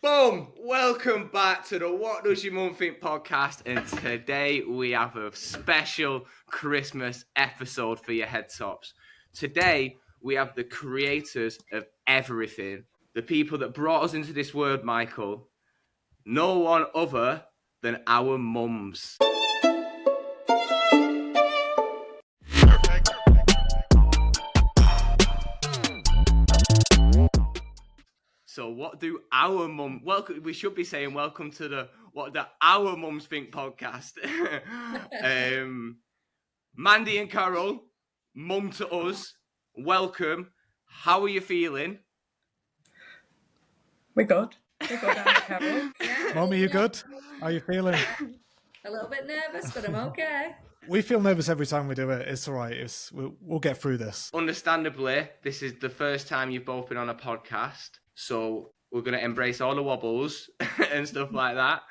Boom! Welcome back to the What Does Your Mum Think podcast, and today we have a special Christmas episode for your head tops. Today we have the creators of everything, the people that brought us into this world, Michael. No one other than our mums. So what do our mum? Welcome. We should be saying welcome to the What Do Our Mums Think podcast. Mandy and Carol, mum to us. Welcome. How are you feeling? We're good. We're good, aren't we, Carol? Yeah. Mum, are you good? How are you feeling? A little bit nervous, but I'm okay. We feel nervous every time we do it. It's all right. We'll get through this. Understandably, this is the first time you've both been on a podcast, so we're going to embrace all the wobbles and stuff like that.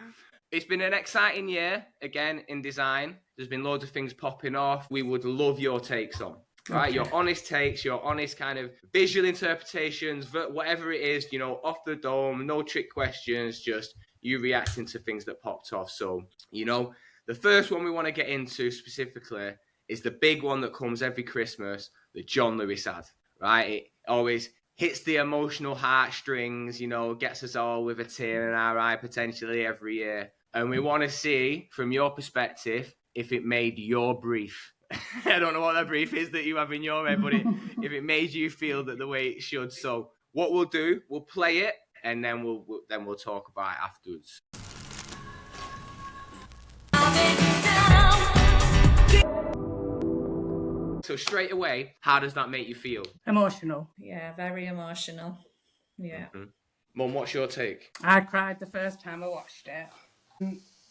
It's been an exciting year, again, in design. There's been loads of things popping off. We would love your takes on. Right, your honest takes, your honest kind of visual interpretations, whatever it is, you know, off the dome, no trick questions, just you reacting to things that popped off. So, you know, the first one we want to get into specifically is the big one that comes every Christmas, the John Lewis ad, right? It always hits the emotional heartstrings, you know, gets us all with a tear in our eye potentially every year. And we want to see, from your perspective, if it made your brief. I don't know what that brief is that you have in your head, but if it made you feel that the way it should. So what we'll do, we'll play it, and then we'll talk about it afterwards. So straight away, how does that make you feel? Emotional. Yeah, very emotional. Yeah. Mm-hmm. Mum, what's your take? I cried the first time I watched it.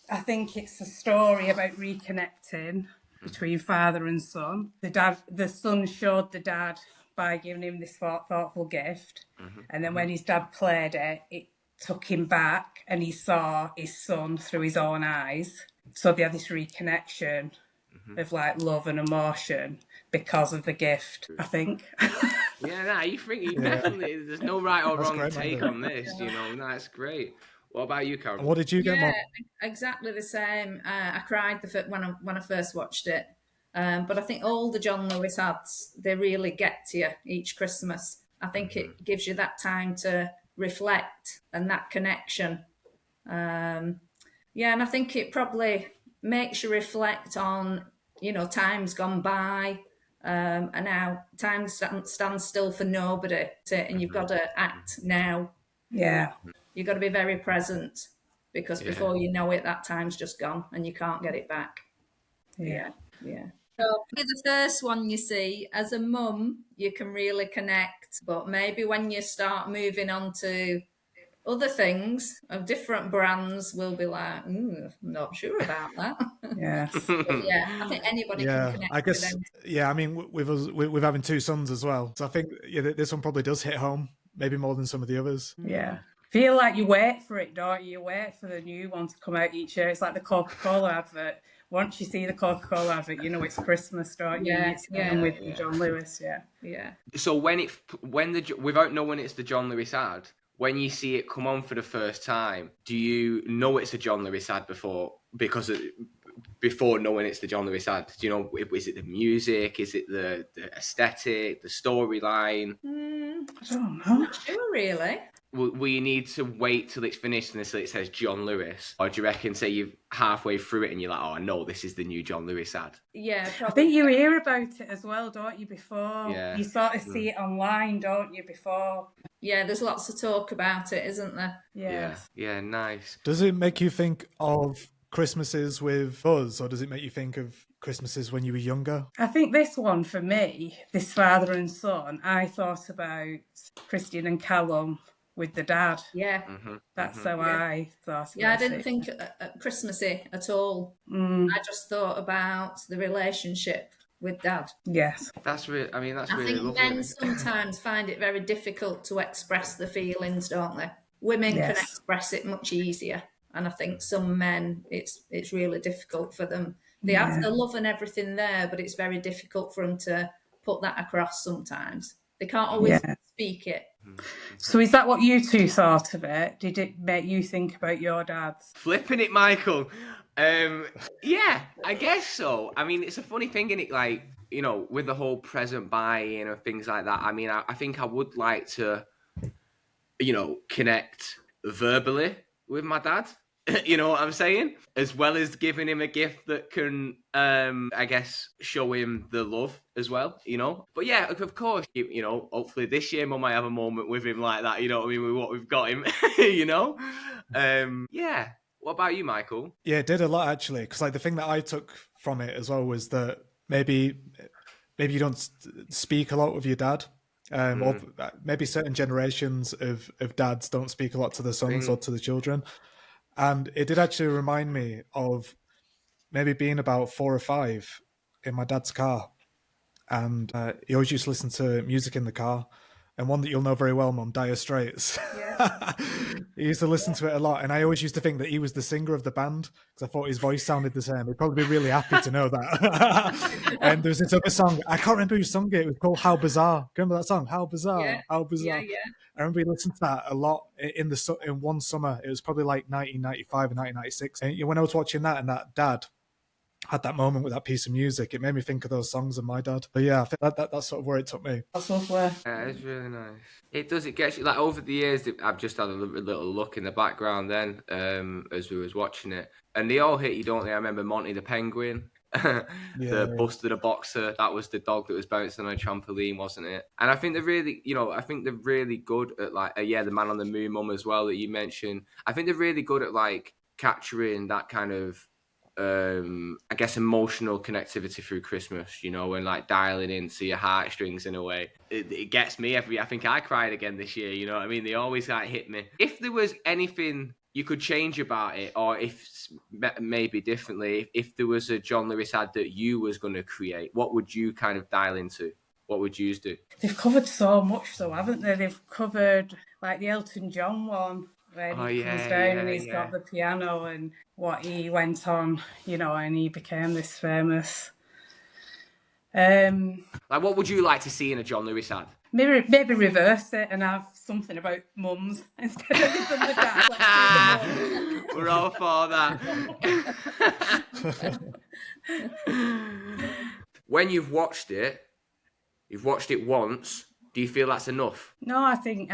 I think it's a story about reconnecting between father and son. The son showed the dad by giving him this thoughtful gift. And then when his dad played it, it took him back and he saw his son through his own eyes. So they had this reconnection of like love and emotion because of the gift, I think. You definitely, there's no right or wrong great, take Mandy. on this, you know, that's great. What about you, Carol? What did you get, Mum? Exactly the same. I cried when I first watched it. But I think all the John Lewis ads, they really get to you each Christmas. I think it gives you that time to reflect and that connection. And I think it probably makes you reflect on, you know, times gone by, and now time stands still for nobody, and you've got to act now. Yeah. You've got to be very present, because before you know it, that time's just gone and you can't get it back. Yeah. So the first one you see, as a mum, you can really connect, but maybe when you start moving on to other things of different brands, we'll be like, I'm not sure about that. Yeah. But I think anybody can connect I guess. with them. Yeah, I mean, with having two sons as well, so I think this one probably does hit home, maybe more than some of the others. Yeah. Feel like you wait for it, don't you? You wait for the new one to come out each year. It's like the Coca-Cola advert. Once you see the Coca-Cola advert, you know it's Christmas, don't you? It's with John Lewis, Yeah. So without knowing it's the John Lewis ad, when you see it come on for the first time, do you know it's a John Lewis ad before knowing it's the John Lewis ad? Do you know, is it the music? Is it the aesthetic, the storyline? I don't know. I'm not sure, really. Will you need to wait till it's finished and it says John Lewis? Or do you reckon, say you're halfway through it and you're like, oh, I know this is the new John Lewis ad? Yeah, probably. I think you hear about it as well, don't you, before? Yeah. You sort of see it online, don't you, before? Yeah, there's lots of talk about it, isn't there? Yeah, nice. Does it make you think of Christmases with us, or does it make you think of Christmases when you were younger? I think this one, for me, this father and son, I thought about Christian and Callum with the dad. Yeah. That's how I thought about it. Yeah, I didn't think Christmassy at all. I just thought about the relationship with dad. Yes. That's really, that's I really think lovely. men sometimes find it very difficult to express the feelings, don't they? Women can express it much easier. And I think some men, it's really difficult for them. They have the love and everything there, but it's very difficult for them to put that across sometimes. They can't always speak it. So is that what you two thought of it? Did it make you think about your dads? Flipping it, Michael. Yeah, I guess so. I mean, it's a funny thing, in it, like, you know, with the whole present buying and things like that. I mean, I think I would like to, you know, connect verbally with my dad. You know what I'm saying? As well as giving him a gift that can, I guess, show him the love as well, you know? But yeah, of course, you know, hopefully this year Mum might have a moment with him like that, you know what I mean, with what we've got him, you know? Yeah. What about you, Michael? Yeah, it did a lot, actually. Because like the thing that I took from it as well was that maybe you don't speak a lot with your dad. Or maybe certain generations of dads don't speak a lot to their sons or to the children. And it did actually remind me of maybe being about 4 or 5 in my dad's car. And he always used to listen to music in the car. And one that you'll know very well, Mum, Dire Straits. Yeah. He used to listen to it a lot. And I always used to think that he was the singer of the band because I thought his voice sounded the same. He'd probably be really happy to know that. And there was this other song. I can't remember who sung it. It was called How Bizarre. Remember that song? How Bizarre. Yeah. How Bizarre. Yeah. I remember he listened to that a lot in one summer. It was probably like 1995 and 1996. And when I was watching that, and that dad had that moment with that piece of music, it made me think of those songs and my dad. But yeah, I think that's sort of where it took me. That's lovely. Yeah, it's really nice. It does. It gets you, like, over the years. I've just had a little look in the background then, as we was watching it, and they all hit you, don't they? I remember Monty the Penguin, the Buster the Boxer. That was the dog that was bouncing on a trampoline, wasn't it? And I think they're really, you know, I think they're really good at, like, the Man on the Moon, Mum, as well, that you mentioned. I think they're really good at, like, capturing that kind of, I guess, emotional connectivity through Christmas, you know, and like dialing into your heartstrings in a way. It gets me I think I cried again this year, you know what I mean? They always like hit me. If there was anything you could change about it, or if maybe differently, if there was a John Lewis ad that you was going to create, what would you kind of dial into? What would you do? They've covered so much though, haven't they? They've covered like the Elton John one, where he comes down and he's got the piano and what he went on, you know, and he became this famous. Like, what would you like to see in a John Lewis ad? Maybe reverse it and have something about mums instead of the dad. We're all for that. When you've watched it once. Do you feel that's enough? No, I think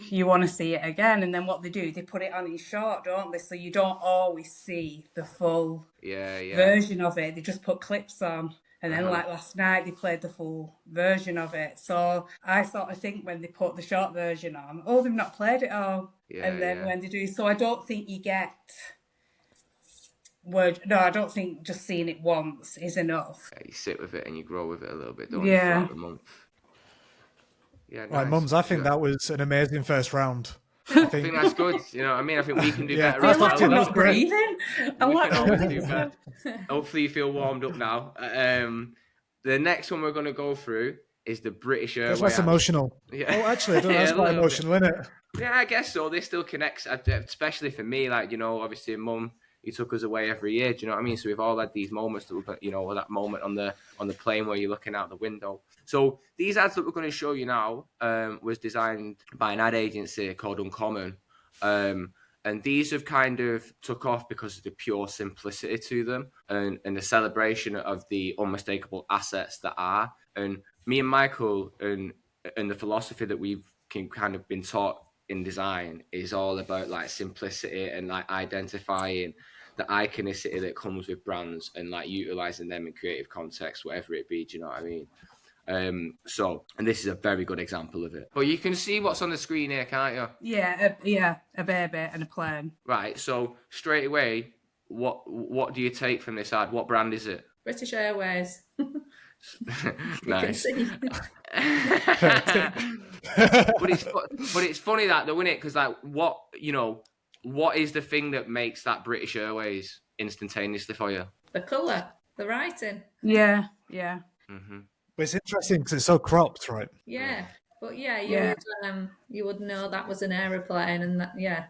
you want to see it again, and then what they do, they put it on in short, don't they? So you don't always see the full version of it. They just put clips on, and then like last night they played the full version of it. So I sort of think when they put the short version on, they've not played it all, and then when they do, so I don't think you get. No, I don't think just seeing it once is enough. Yeah, you sit with it and you grow with it a little bit, don't you, throughout the month? Yeah, nice. Right, Mums, I think that was an amazing first round. I think that's good. You know what I mean? I think we can do better. I feel like I'm not breathing. Hopefully you feel warmed up now. The next one we're going to go through is the British Airways. That's emotional. Yeah. Oh, actually, I don't know. That's quite emotional, isn't it? Yeah, I guess so. This still connects, especially for me. Like, you know, obviously, Mum, he took us away every year. Do you know what I mean? So we've all had these moments that, you know, that moment on the plane where you're looking out the window. So these ads that we're going to show you now was designed by an ad agency called Uncommon. And these have kind of took off because of the pure simplicity to them and the celebration of the unmistakable assets that are. And me and Michael and the philosophy that we've kind of been taught in design is all about like simplicity and like identifying the iconicity that comes with brands and like utilizing them in creative context, whatever it be. Do you know what I mean? And this is a very good example of it. But you can see what's on the screen here, can't you? Yeah, a baby and a plane. Right. So straight away, what do you take from this ad? What brand is it? British Airways. Nice. But it's funny that though, isn't it? Because like what is the thing that makes that British Airways instantaneously for you? The colour, the writing. Yeah. Mm-hmm. But it's interesting because it's so cropped, right? Yeah, but you would know that was an aeroplane, and that yeah.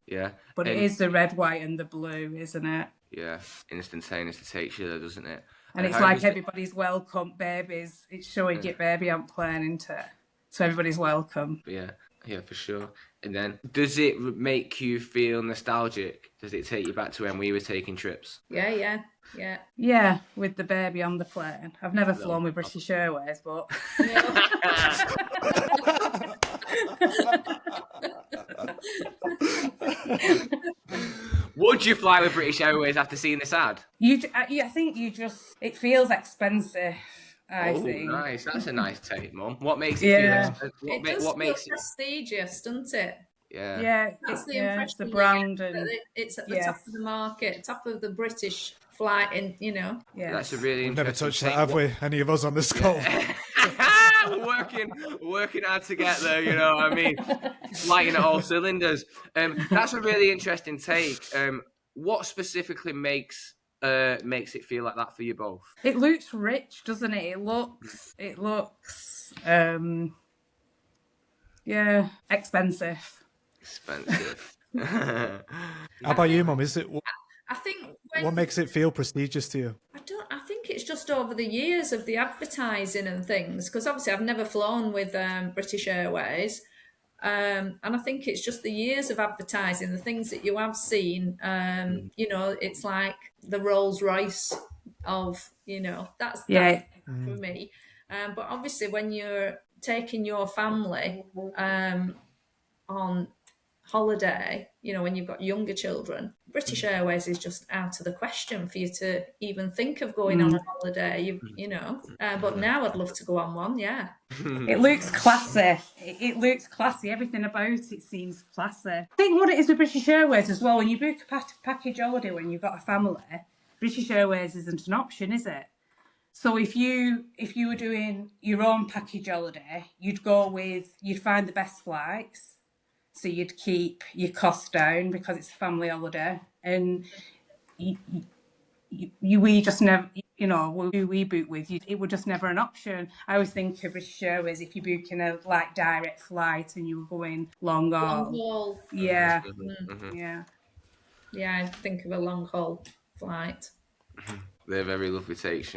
Yeah. But it is the red, white, and the blue, isn't it? Yeah, instantaneously takes you there, doesn't it? And it's like everybody's welcome, babies. It's showing your baby on plane, isn't it? so everybody's welcome. Yeah, for sure. And then, does it make you feel nostalgic? Does it take you back to when we were taking trips? Yeah. Yeah, with the baby on the plane. I've never flown with British Airways, but Would you fly with British Airways after seeing this ad? I think it feels expensive. I think. Nice. That's a nice take, Mum. What makes it Yeah. feel? It does What feel makes it? prestigious, doesn't it? Yeah. Yeah, That's the it's impression the you brand, get, and that it's at the top of the market, top of the British flight, and yeah, That's a really We've never interesting touched take. that, have we? Any of us on this call? working hard to get there, you know what I mean? Lighting at all cylinders. That's a really interesting take. What specifically makes it feel like that for you both? It looks rich, doesn't it? It looks expensive. Expensive. How about you, Mum? Is it I think what makes it feel prestigious to you? I think it's just over the years of the advertising and things, because obviously I've never flown with British Airways, and I think it's just the years of advertising, the things that you have seen. It's like the Rolls Royce of, that's for me. But obviously, when you're taking your family on holiday, when you've got younger children, British Airways is just out of the question for you to even think of going on a holiday, but now I'd love to go on one. It looks classy. It looks classy. Everything about it seems classy. I think what it is with British Airways as well, when you book a package holiday when you've got a family, British Airways isn't an option, is it? So if you were doing your own package holiday, you'd find the best flights. So you'd keep your costs down because it's a family holiday, and we just never, who we book with, it was just never an option. I always think of British Airways, if you're booking a direct flight and you were going long haul. Yeah. I think of a long haul flight. They're very lovely takes,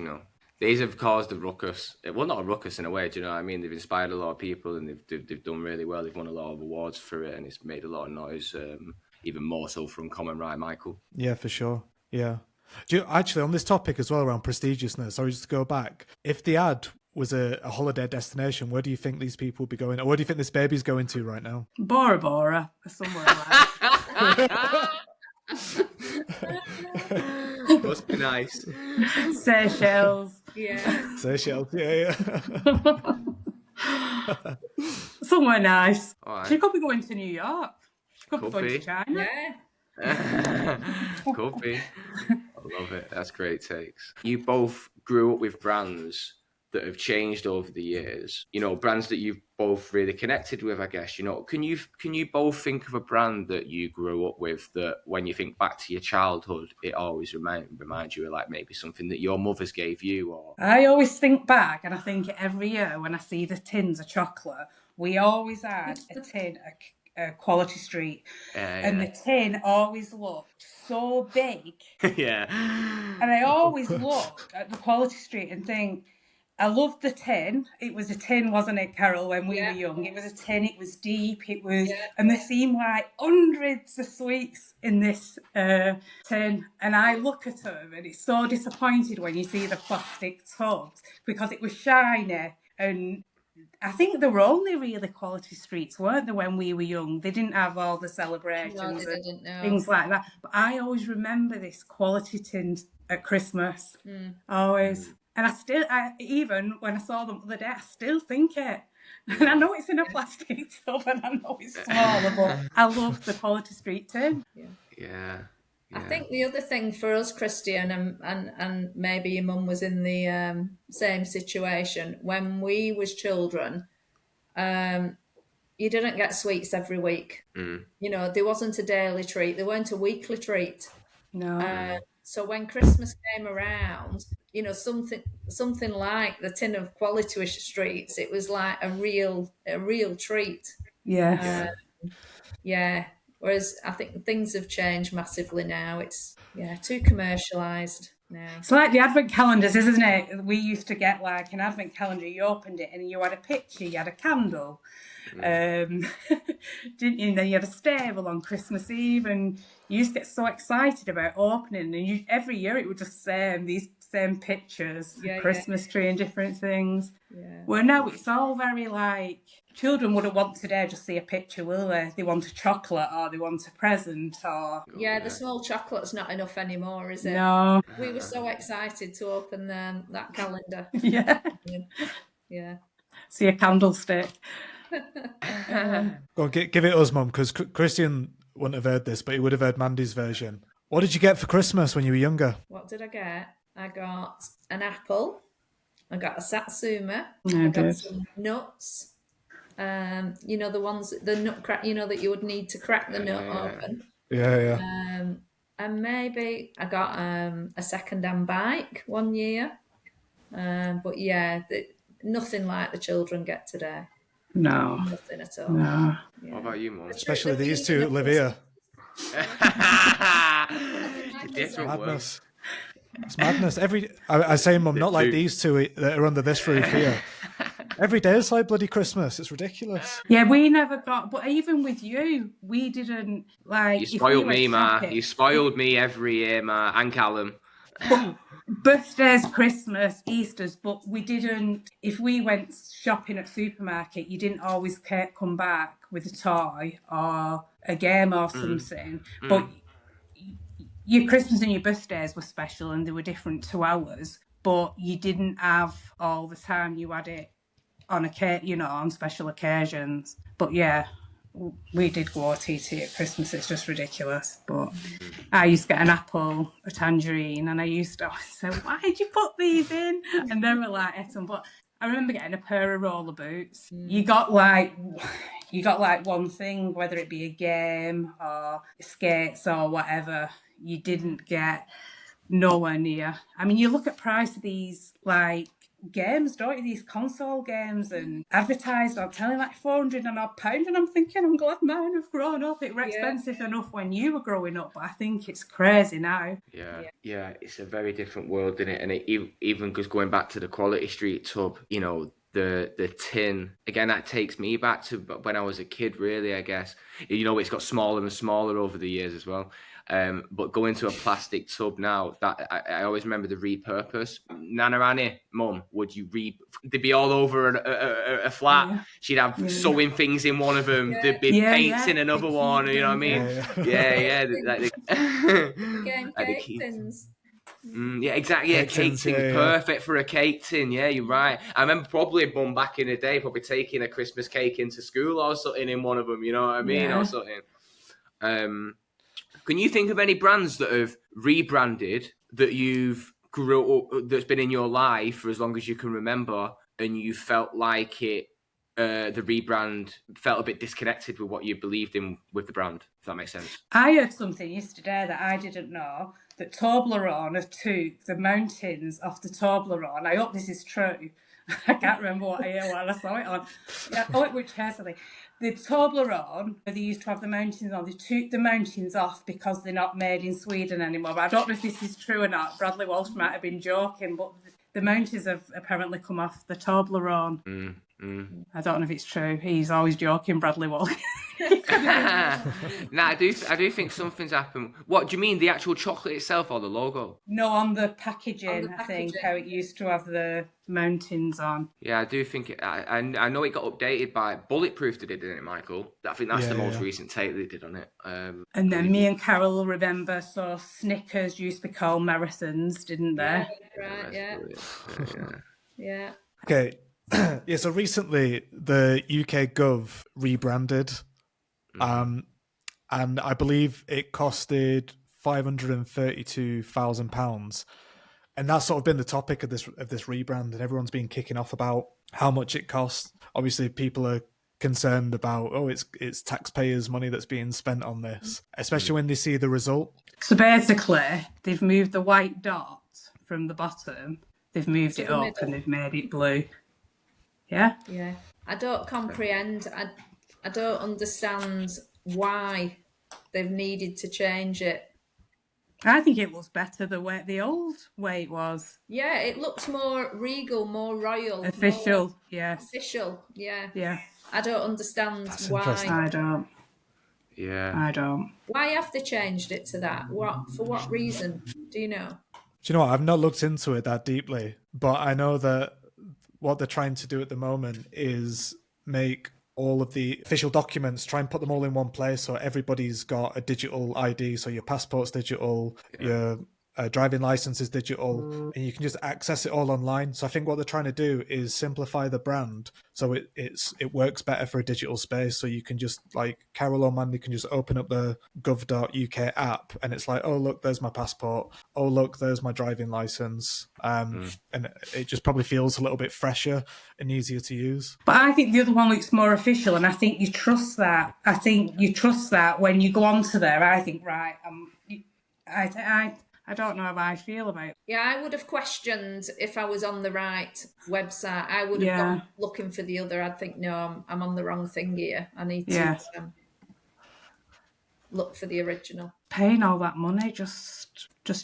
These have caused a ruckus. Well, not a ruckus in a way, do you know what I mean? They've inspired a lot of people, and they've done really well. They've won a lot of awards for it, and it's made a lot of noise, even more so from Common, right, Michael? Yeah, for sure. Yeah. Do you, actually, on this topic as well, around prestigiousness, sorry, just to go back, if the ad was a holiday destination, where do you think these people would be going? Or where do you think this baby's going to right now? Bora Bora, or somewhere like that. Must be nice. Seychelles. Yeah. Seychelles, yeah. Somewhere nice. Right. She could be going to New York. She could be going to China. Yeah. Could be. I love it. That's great takes. You both grew up with brands that have changed over the years. Brands that you've both really connected with, I guess. Can you both think of a brand that you grew up with that when you think back to your childhood, it always reminds you of like maybe something that your mothers gave you? Or I always think back, and I think every year when I see the tins of chocolate, we always had a tin at Quality Street, and the tin always looked so big. Yeah. And I always look at the Quality Street and think, I loved the tin. It was a tin, wasn't it, Carol, when we were young? It was a tin, it was deep, and there seemed like hundreds of sweets in this tin. And I look at them and it's so disappointed when you see the plastic tubs because it was shiny. And I think there were only really Quality Streets, weren't there, when we were young? They didn't have all the celebrations and things like that. But I always remember this Quality tin at Christmas. Always. And even when I saw them the other day, I still think it. And I know it's in a plastic tub and I know it's smaller, but I love the Quality Street tin. Yeah. I think the other thing for us, Christian, and maybe your mum was in the same situation, when we was children, you didn't get sweets every week. There wasn't a daily treat. There weren't a weekly treat. No. So when Christmas came around, something like the tin of Quality Streets, it was like a real treat. Yeah. Whereas I think things have changed massively now. It's too commercialised. No. It's like the advent calendars, isn't it? We used to get like an advent calendar, you opened it and you had a picture, you had a candle. Didn't you? And then you had a stable on Christmas Eve, and you used to get so excited about opening, and every year it would just say these same pictures, Christmas tree and different things. Yeah. Well, no, it's all very like, children wouldn't want today just see a picture, will they? They want a chocolate, or they want a present, or... Yeah, the small chocolate's not enough anymore, is it? No. We were so excited to open that calendar. Yeah. Yeah. See a candlestick. Go on, give it us, Mum, because Christian wouldn't have heard this, but he would have heard Mandy's version. What did you get for Christmas when you were younger? What did I get? I got an apple. I got a satsuma. I got did. some nuts. You know, the ones, the nut crack, you know, that you would need to crack the nut open. Yeah. And maybe I got a second-hand bike one year. But yeah, nothing like the children get today. No. Nothing at all. No. Yeah. What about you, Mum? Especially these two live here. Different Madness. It's madness. I say, Mum, not like these two that are under this roof here. Every day is like bloody Christmas. It's ridiculous. Yeah, we never got, but even with you, we didn't like. You spoiled me, Ma. You spoiled me every year, Ma, and Callum. Birthdays, Christmas, Easters, but we didn't. If we went shopping at supermarket, you didn't always come back with a toy or a game or something. But your Christmas and your birthdays were special, and they were different to ours. But you didn't have all the time. You had it on on special occasions. But yeah, we did go OTT at Christmas. It's just ridiculous. But I used to get an apple, a tangerine, and I used to always say, "Why did you put these in?" And they were like, "Eton." But I remember getting a pair of roller boots. You got like one thing, whether it be a game or skates or whatever. You didn't get nowhere near. I mean, you look at price of these like games, don't you? These console games and advertised on telling like £400 and odd, and I'm thinking, I'm glad mine have grown up. It were expensive enough when you were growing up, but I think it's crazy now. Yeah, it's a very different world, isn't it? And it even because going back to the Quality Street tub, you know, the tin again, that takes me back to when I was a kid, really. I guess, you know, it's got smaller and smaller over the years as well. But going to a plastic tub now, that I always remember the repurpose. Nana Annie, Mum, would you they'd be all over a flat. Yeah. She'd have sewing things in one of them. There'd be paints in another one. You know what I mean? Yeah. Cake tins. Yeah, exactly. Yeah, cake tin, perfect for a cake tin. Yeah, you're right. I remember probably Mum back in the day probably taking a Christmas cake into school or something in one of them. You know what I mean? Or something. Can you think of any brands that have rebranded that you've grew up, that's been in your life for as long as you can remember, and you felt like the rebrand felt a bit disconnected with what you believed in with the brand? If that makes sense. I heard something yesterday that I didn't know, that Toblerone have took the mountains off the Toblerone. I hope this is true. I can't remember what I saw it on. Which hair, the Toblerone, where they used to have the mountains on, they took the mountains off because they're not made in Sweden anymore. But I don't know if this is true or not. Bradley Walsh might have been joking, but the mountains have apparently come off the Toblerone. I don't know if it's true. He's always joking, Bradley Walsh. No, I do think something's happened. What do you mean, the actual chocolate itself or the logo? No, on the packaging. I think how it used to have the mountains on. Yeah, I do think I know it got updated by Bulletproof. Didn't it, Michael? I think that's the most recent take they did on it. And then me and Carol remember, so Snickers used to be called marathons, didn't they? Yeah. Okay. Yeah, so recently the UK Gov rebranded, and I believe it costed £532,000, and that's sort of been the topic of this rebrand, and everyone's been kicking off about how much it costs. Obviously, people are concerned about it's taxpayers' money that's being spent on this, especially when they see the result. So basically, they've moved the white dot from the bottom, they've moved it up, and they've made it blue. Yeah. I don't comprehend. I don't understand why they've needed to change it. I think it looks better the old way it was. Yeah, it looks more regal, more royal, Official, more yes. official. Yeah. Yeah. I don't understand That's why. interesting. I don't. Yeah. I don't. Why have they changed it to that? For what reason? Do you know? Do you know what? I've not looked into it that deeply, but I know that what they're trying to do at the moment is make all of the official documents, try and put them all in one place so everybody's got a digital ID. So your passport's digital, your driving license is digital, and you can just access it all online. So I think what they're trying to do is simplify the brand so it works better for a digital space. So you can just, like, Carol or Mandy can just open up the gov.uk app and it's like, oh look, there's my passport, oh look, there's my driving license, and it just probably feels a little bit fresher and easier to use. But I think the other one looks more official, and I think you trust that. I think you trust that when you go onto there. I think, right, I don't know how I feel about it. Yeah, I would have questioned if I was on the right website. I would have gone looking for the other. I'd think, no, I'm on the wrong thing here. I need to look for the original. Paying all that money, just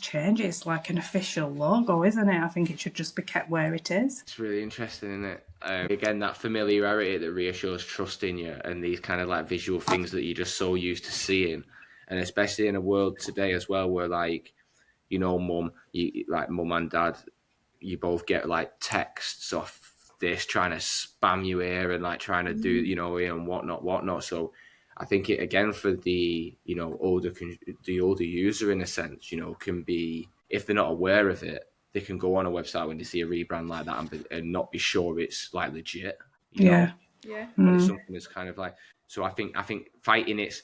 change it. It's like an official logo, isn't it? I think it should just be kept where it is. It's really interesting, isn't it? Again, that familiarity that reassures trust in you, and these kind of like visual things that you're just so used to seeing, and especially in a world today as well, where, like, you know, mum and dad, you both get like texts off this trying to spam you here and like trying to do, you know, and whatnot. So I think it, again, for the, you know, older user, in a sense, you know, can be, if they're not aware of it, they can go on a website when they see a rebrand like that and not be sure it's like legit. You know? Yeah. But it's something that's kind of like, so I think fighting it's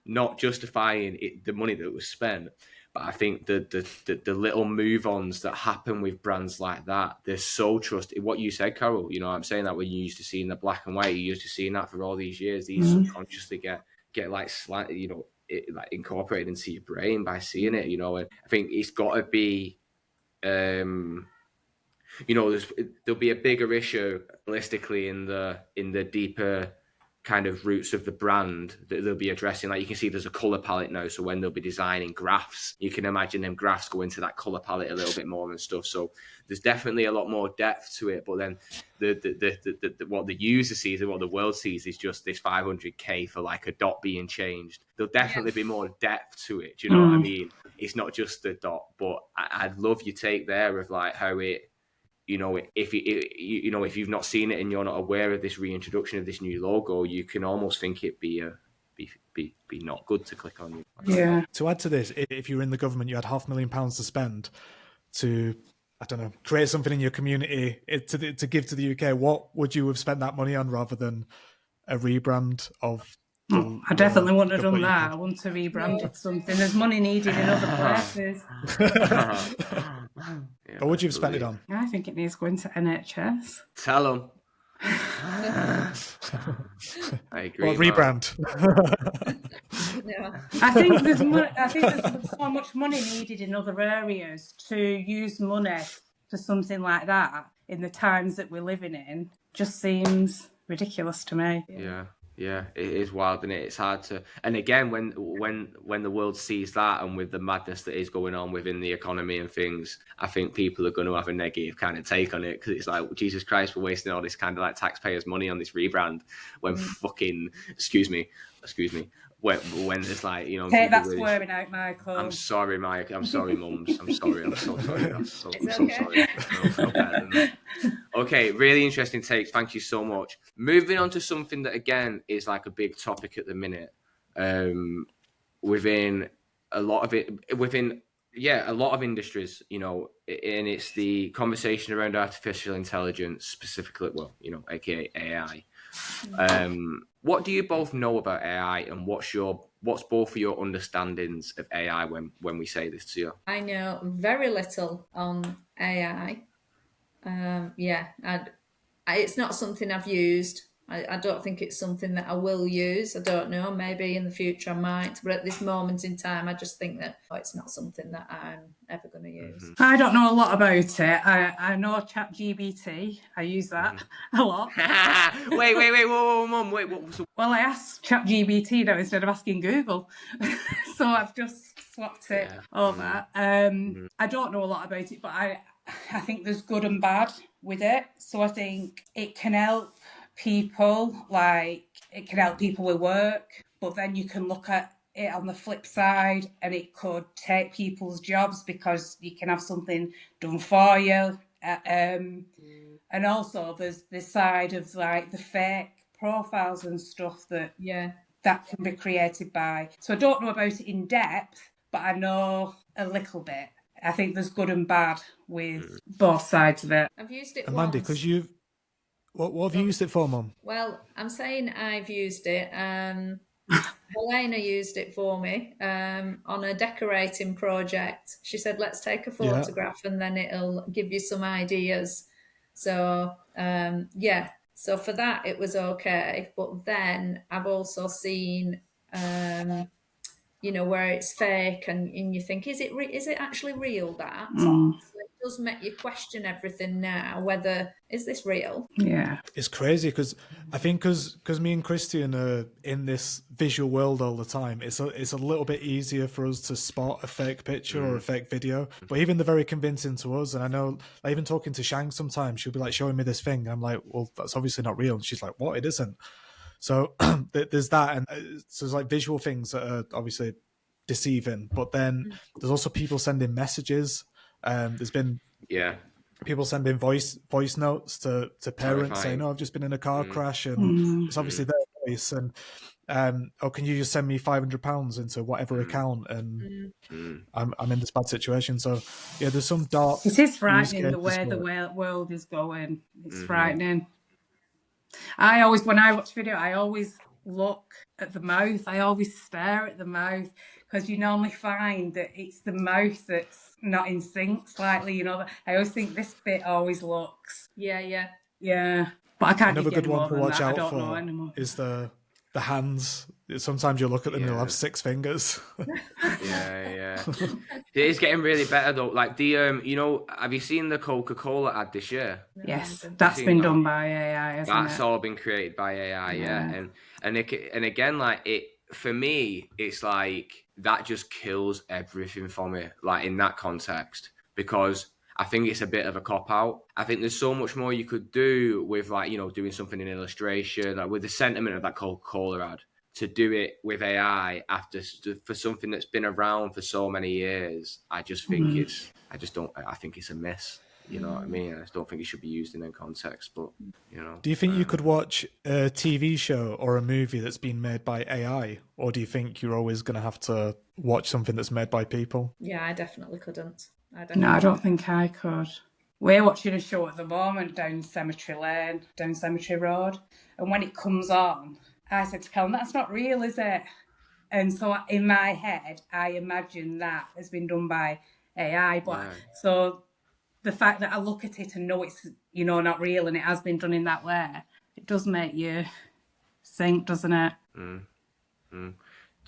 not justifying it, the money that was spent, but I think the little move-ons that happen with brands like that, they're so trusted. What you said, Carol, you know, I'm saying that when you used to seeing the black and white, you used to seeing that for all these years. These subconsciously get like slightly, you know, like incorporated into your brain by seeing it, you know. And I think it's got to be, you know, there'll be a bigger issue holistically in the deeper kind of roots of the brand that they'll be addressing. Like, you can see there's a color palette now, so when they'll be designing graphs, you can imagine them graphs go into that color palette a little bit more and stuff. So there's definitely a lot more depth to it. But then the what the user sees and what the world sees is just this 500k for like a dot being changed. There'll definitely be more depth to it. Do you know what I mean? It's not just the dot. But I'd love your take there of like how it, you know, if you've not seen it and you're not aware of this reintroduction of this new logo, you can almost think it be not good to click on. Yeah. To add to this, if you were in the government, you had £500,000 to spend to, I don't know, create something in your community to give to the UK. What would you have spent that money on rather than a rebrand of? I definitely wouldn't have done that. I wouldn't have rebranded something. There's money needed in other places. What would you have spent it on? I think it needs going to NHS. Tell them. I agree. Well, rebrand. I think there's so much money needed in other areas to use money for something like that in the times that we're living in. Just seems ridiculous to me. Yeah, it is wild, and it's hard to. And again, when the world sees that, and with the madness that is going on within the economy and things, I think people are going to have a negative kind of take on it, because it's like, Jesus Christ, we're wasting all this kind of like taxpayers' money on this rebrand when fucking excuse me. When it's like, you know, take that swearing out, Michael. I'm sorry, Mike. I'm sorry, mums. I'm sorry. I'm so sorry. I'm so sorry. I feel better than that. Okay, really interesting takes. Thank you so much. Moving on to something that, again, is like a big topic at the minute. Within a lot of industries, you know, and it's the conversation around artificial intelligence, specifically, well, you know, aka AI. What do you both know about AI, and what's both of your understandings of AI when we say this to you? I know very little on AI. It's not something I've used. I don't think it's something that I will use. I don't know. Maybe in the future I might. But at this moment in time, I just think that it's not something that I'm ever going to use. I don't know a lot about it. I know ChatGPT. I use that a lot. Wait, whoa, Mum, wait. What? Well, I asked ChatGPT now instead of asking Google. So I've just swapped it Yeah. over. I don't know a lot about it, but I think there's good and bad with it. So I think it can help people, like it can help people with work, but then you can look at it on the flip side and it could take people's jobs because you can have something done for you. And also there's this side of like the fake profiles and stuff that can be created by. So I don't know about it in depth, but I know a little bit. I think there's good and bad with both sides of it. I've used it Amanda, once. because what have you used it for, Mum? Well, I'm saying I've used it. Helena used it for me on a decorating project. She said, let's take a photograph and then it'll give you some ideas. So, so for that, it was okay. But then I've also seen, where it's fake and you think, is it actually real, that? So it does make you question everything now, whether, is this real? Yeah. It's crazy because I think because me and Christian are in this visual world all the time, it's a little bit easier for us to spot a fake picture or a fake video. But even they're very convincing to us. And I know, like, even talking to Shang sometimes, she'll be like showing me this thing. I'm like, well, that's obviously not real. And she's like, what? It isn't. So there's that. And so there's like visual things that are obviously deceiving. But then there's also people sending messages. There's been people sending voice notes to parents saying, "Oh, I've just been in a car crash," and it's obviously their voice. And can you just send me £500 into whatever account? And I'm in this bad situation. So yeah, there's some dark. It is frightening the way the world is going. It's frightening. I always, when I watch video, I always look at the mouth. I always stare at the mouth because you normally find that it's the mouth that's not in sync slightly. I always think this bit always looks. Yeah. But I can't. Another give good you one more to than watch that. out for is the hands. Sometimes you'll look at them and they'll have 6 fingers. Yeah. It is getting really better though. Like the have you seen the Coca-Cola ad this year? Yes, that's been done by AI, hasn't it? That's all been created by AI, yeah. And again, like it for me, it's like that just kills everything for me, like in that context, because I think it's a bit of a cop-out. I think there's so much more you could do with, like, doing something in illustration, like with the sentiment of that Coca-Cola ad, to do it with AI for something that's been around for so many years. I just think I think it's a miss. You know what I mean? I just don't think it should be used in that context, but, Do you think you could watch a TV show or a movie that's been made by AI? Or do you think you're always going to have to watch something that's made by people? Yeah, I definitely couldn't. No, I don't think I could. We're watching a show at the moment down Cemetery Road. And when it comes on, I said to Callum, that's not real, is it? And so in my head, I imagine that has been done by AI. But so the fact that I look at it and know it's, not real and it has been done in that way, it does make you think, doesn't it?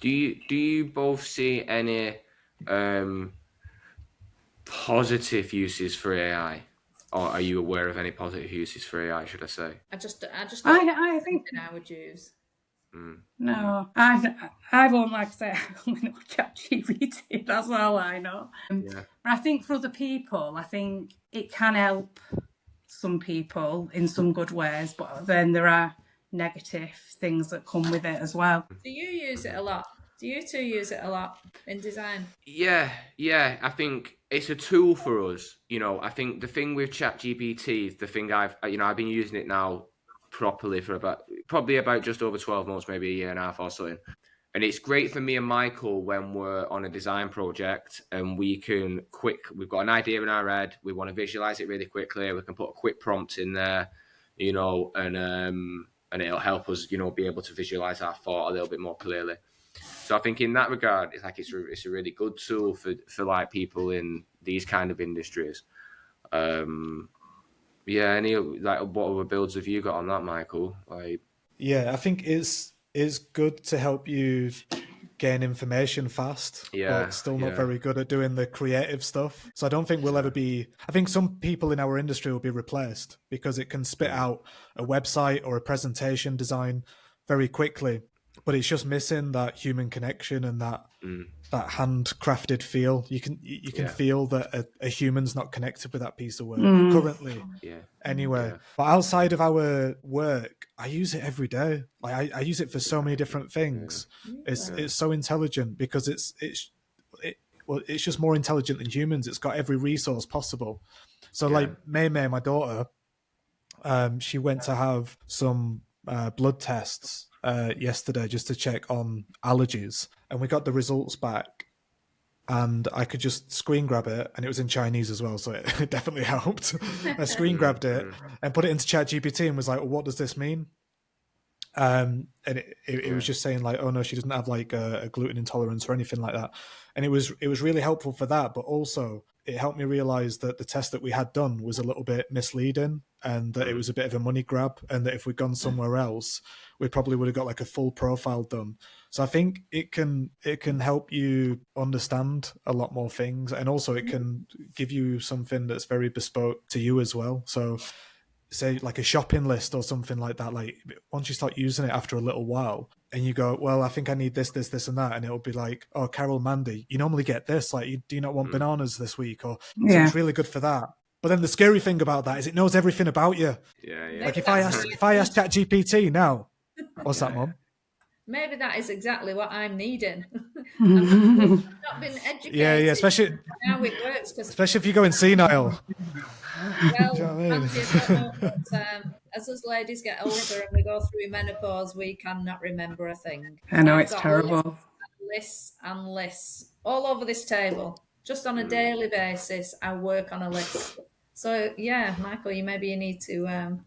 Do you both see any positive uses for AI, or are you aware of any positive uses for AI? Should I say? I just I think I would use. No, I've only, like I say, I've only know ChatGPT. That's all I know. But I think for other people, I think it can help some people in some good ways, but then there are negative things that come with it as well. Do you use it a lot? Do you two use it a lot in design? Yeah. I think it's a tool for us. I think the thing with ChatGPT, the thing I've been using it now properly for probably about just over 12 months, maybe a year and a half or so. And it's great for me and Michael when we're on a design project and we've got an idea in our head, we want to visualize it really quickly, we can put a quick prompt in there, and it'll help us, be able to visualize our thought a little bit more clearly. So I think in that regard, it's a really good tool for like people in these kind of industries. Any like what other builds have you got on that, Michael? I think it's good to help you gain information fast, but still not very good at doing the creative stuff. So I don't think we'll ever be. I think some people in our industry will be replaced because it can spit out a website or a presentation design very quickly. but it's just missing that human connection and that handcrafted feel. You can feel that a human's not connected with that piece of work currently. Anyway, but outside of our work, I use it every day. Like I use it for so many different things. It's so intelligent because it's just more intelligent than humans. It's got every resource possible. So like May, my daughter, she went to have some blood tests yesterday just to check on allergies, and we got the results back, and I could just screen grab it, and it was in Chinese as well, so it definitely helped. I screen grabbed it and put it into ChatGPT and was like, well, what does this mean? And it was just saying like, oh no, she doesn't have like a gluten intolerance or anything like that. And it was really helpful for that, but also it helped me realize that the test that we had done was a little bit misleading, and that it was a bit of a money grab, and that if we'd gone somewhere else, we probably would have got like a full profile done. So I think it can help you understand a lot more things, and also it can give you something that's very bespoke to you as well. So say like a shopping list or something like that, like once you start using it after a little while and you go, well, I think I need this and that, and it'll be like, oh, Carol, Mandy, you normally get this, like, do you not want bananas this week? Or so it's really good for that. But then the scary thing about that is it knows everything about you. Like if I ask ChatGPT now, what's that, Mum? Maybe that is exactly what I'm needing. I've not been educated. Especially how it works, especially if you go in senile. Well, you know what I mean? As us ladies get older and we go through menopause, we cannot remember a thing. I know, it's terrible. Lists and lists all over this table. Just on a daily basis, I work on a list. So yeah, Michael, you need to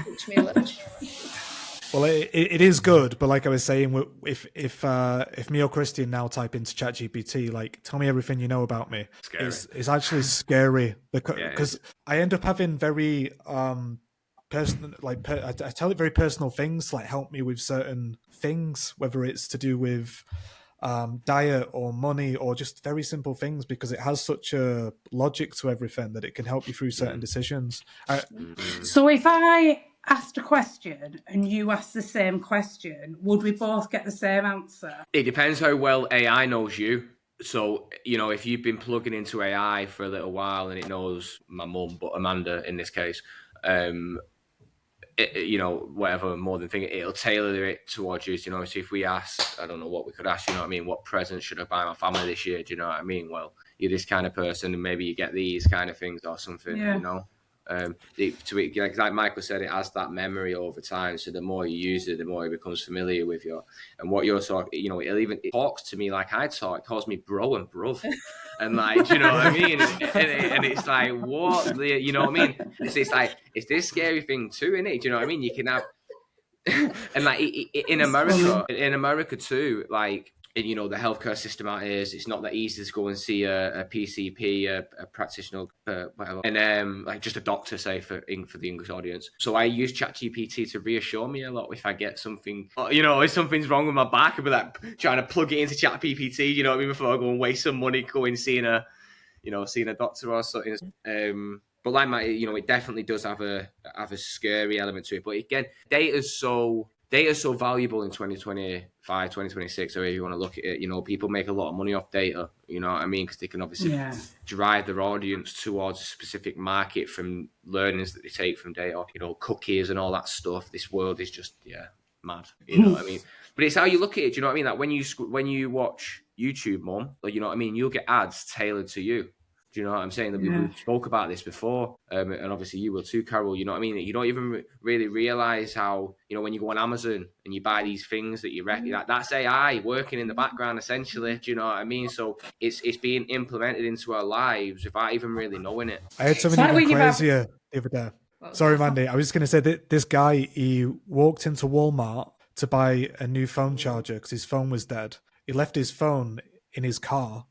teach me a little. Well, it is good, but like I was saying, if me or Christian now type into ChatGPT, like, tell me everything you know about me, it's actually scary because I end up having very personal, like I tell it very personal things, like help me with certain things, whether it's to do with diet or money or just very simple things, because it has such a logic to everything that it can help you through certain decisions. So if I asked a question and you asked the same question, would we both get the same answer? It depends how well AI knows you. So, if you've been plugging into AI for a little while and it knows my mum, but Amanda in this case, whatever more than thing, it'll tailor it towards you. So if we ask, I don't know what we could ask, what present should I buy my family this year? Do you know what I mean? Well, you're this kind of person and maybe you get these kind of things or something, like Michael said, it has that memory over time. So the more you use it, the more it becomes familiar with you. And what you're talking, it talks to me like I talk. It calls me bro and bruv. And like, do you know what I mean? And it's like, what? You know what I mean? It's like, it's this scary thing too, isn't it? Do you know what I mean? You can have, and like in America too, like, the healthcare system out here it's not that easy to go and see a PCP, a practitioner, whatever, and like just a doctor, say for the English audience. So I use ChatGPT to reassure me a lot if I get something, if something's wrong with my back, I'll be like trying to plug it into ChatGPT, you know what I mean, before I go and waste some money going seeing a doctor or something. But like it definitely does have a scary element to it. But again, data's so valuable in 2025, 2026, or if you want to look at it, people make a lot of money off data, you know what I mean? Because they can obviously drive their audience towards a specific market from learnings that they take from data, cookies and all that stuff. This world is just, mad, you know what I mean? But it's how you look at it, do you know what I mean? Like when you watch YouTube, Mum, like, you know what I mean? You'll get ads tailored to you. Do you know what I'm saying? That we spoke about this before, and obviously you will too, Carol. You know what I mean? You don't even really realize how, when you go on Amazon and you buy these things that you reckon that's AI working in the background, essentially. Do you know what I mean? So it's being implemented into our lives without even really knowing it. I had something even crazier the other day. Sorry, Mandy. I was just going to say that this guy, he walked into Walmart to buy a new phone charger because his phone was dead. He left his phone in his car,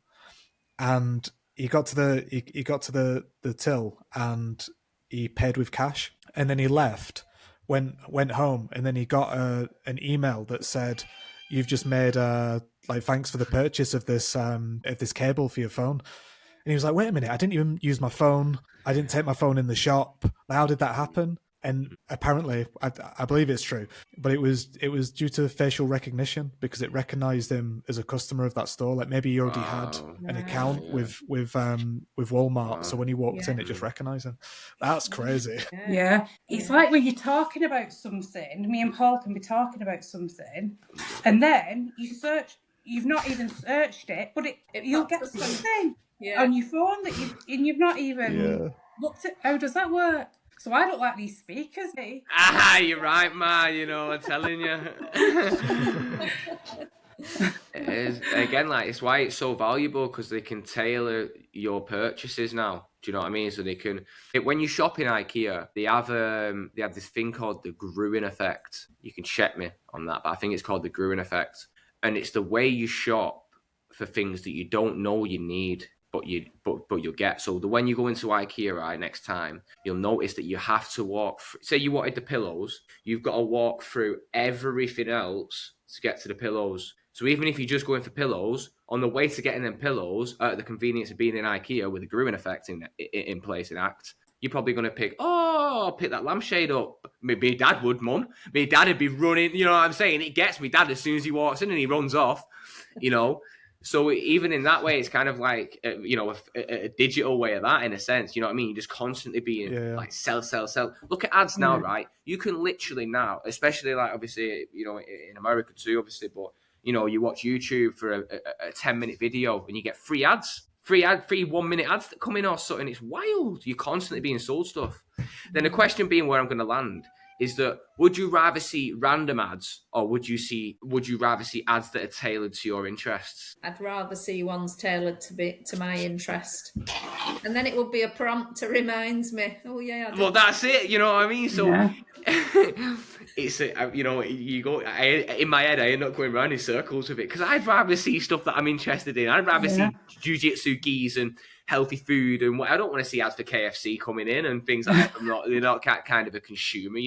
and he got to the till and he paid with cash, and then he left, went home, and then he got an email that said, "You've just made thanks for the purchase of this cable for your phone." And he was like, "Wait a minute, I didn't even use my phone. I didn't take my phone in the shop. How did that happen?" And apparently, I believe it's true, but it was due to facial recognition because it recognized him as a customer of that store. Like maybe he already had an account with Walmart, so when he walked in, it just recognized him. That's crazy. Yeah, it's like when you're talking about something. Me and Paul can be talking about something, and then you've not even searched it, but you'll get something on your phone that you've not even looked at. How does that work? So I don't like these speakers. You're right, Ma. You know, I'm telling you. It is. Again, like, it's why it's so valuable, because they can tailor your purchases now. Do you know what I mean? So they can. When you shop in IKEA, they have this thing called the Gruen effect. You can check me on that, but I think it's called the Gruen effect, and it's the way you shop for things that you don't know you need, but you'll get. So when you go into IKEA, right, next time, you'll notice that you have to walk. Say you wanted the pillows, you've got to walk through everything else to get to the pillows. So even if you're just going for pillows, on the way to getting them pillows, at the convenience of being in IKEA with the Gruen effect in place in act, you're probably going to pick that lampshade up. My dad would, Mum. My dad would be running. You know what I'm saying? It gets me dad as soon as he walks in and he runs off. You know. So even in that way, it's kind of like, a digital way of that, in a sense. You know what I mean? You're just constantly being like sell. Look at ads now, right? You can literally now, especially like obviously, in America too, obviously, but you watch YouTube for a 10-minute video and you get free 1-minute ads that come in or something. It's wild. You're constantly being sold stuff. Then the question being where I'm going to land is that, would you rather see random ads, or would you rather see ads that are tailored to your interests? I'd rather see ones tailored to my interest, and then it would be a prompt to remind me. Oh yeah. Well, that's it. You know what I mean? So it's you go in my head. I end up going around in circles with it, because I'd rather see stuff that I'm interested in. I'd rather see jiu-jitsu gis and healthy food, and I don't want to see ads for KFC coming in and things like that. They're not kind of a consumer,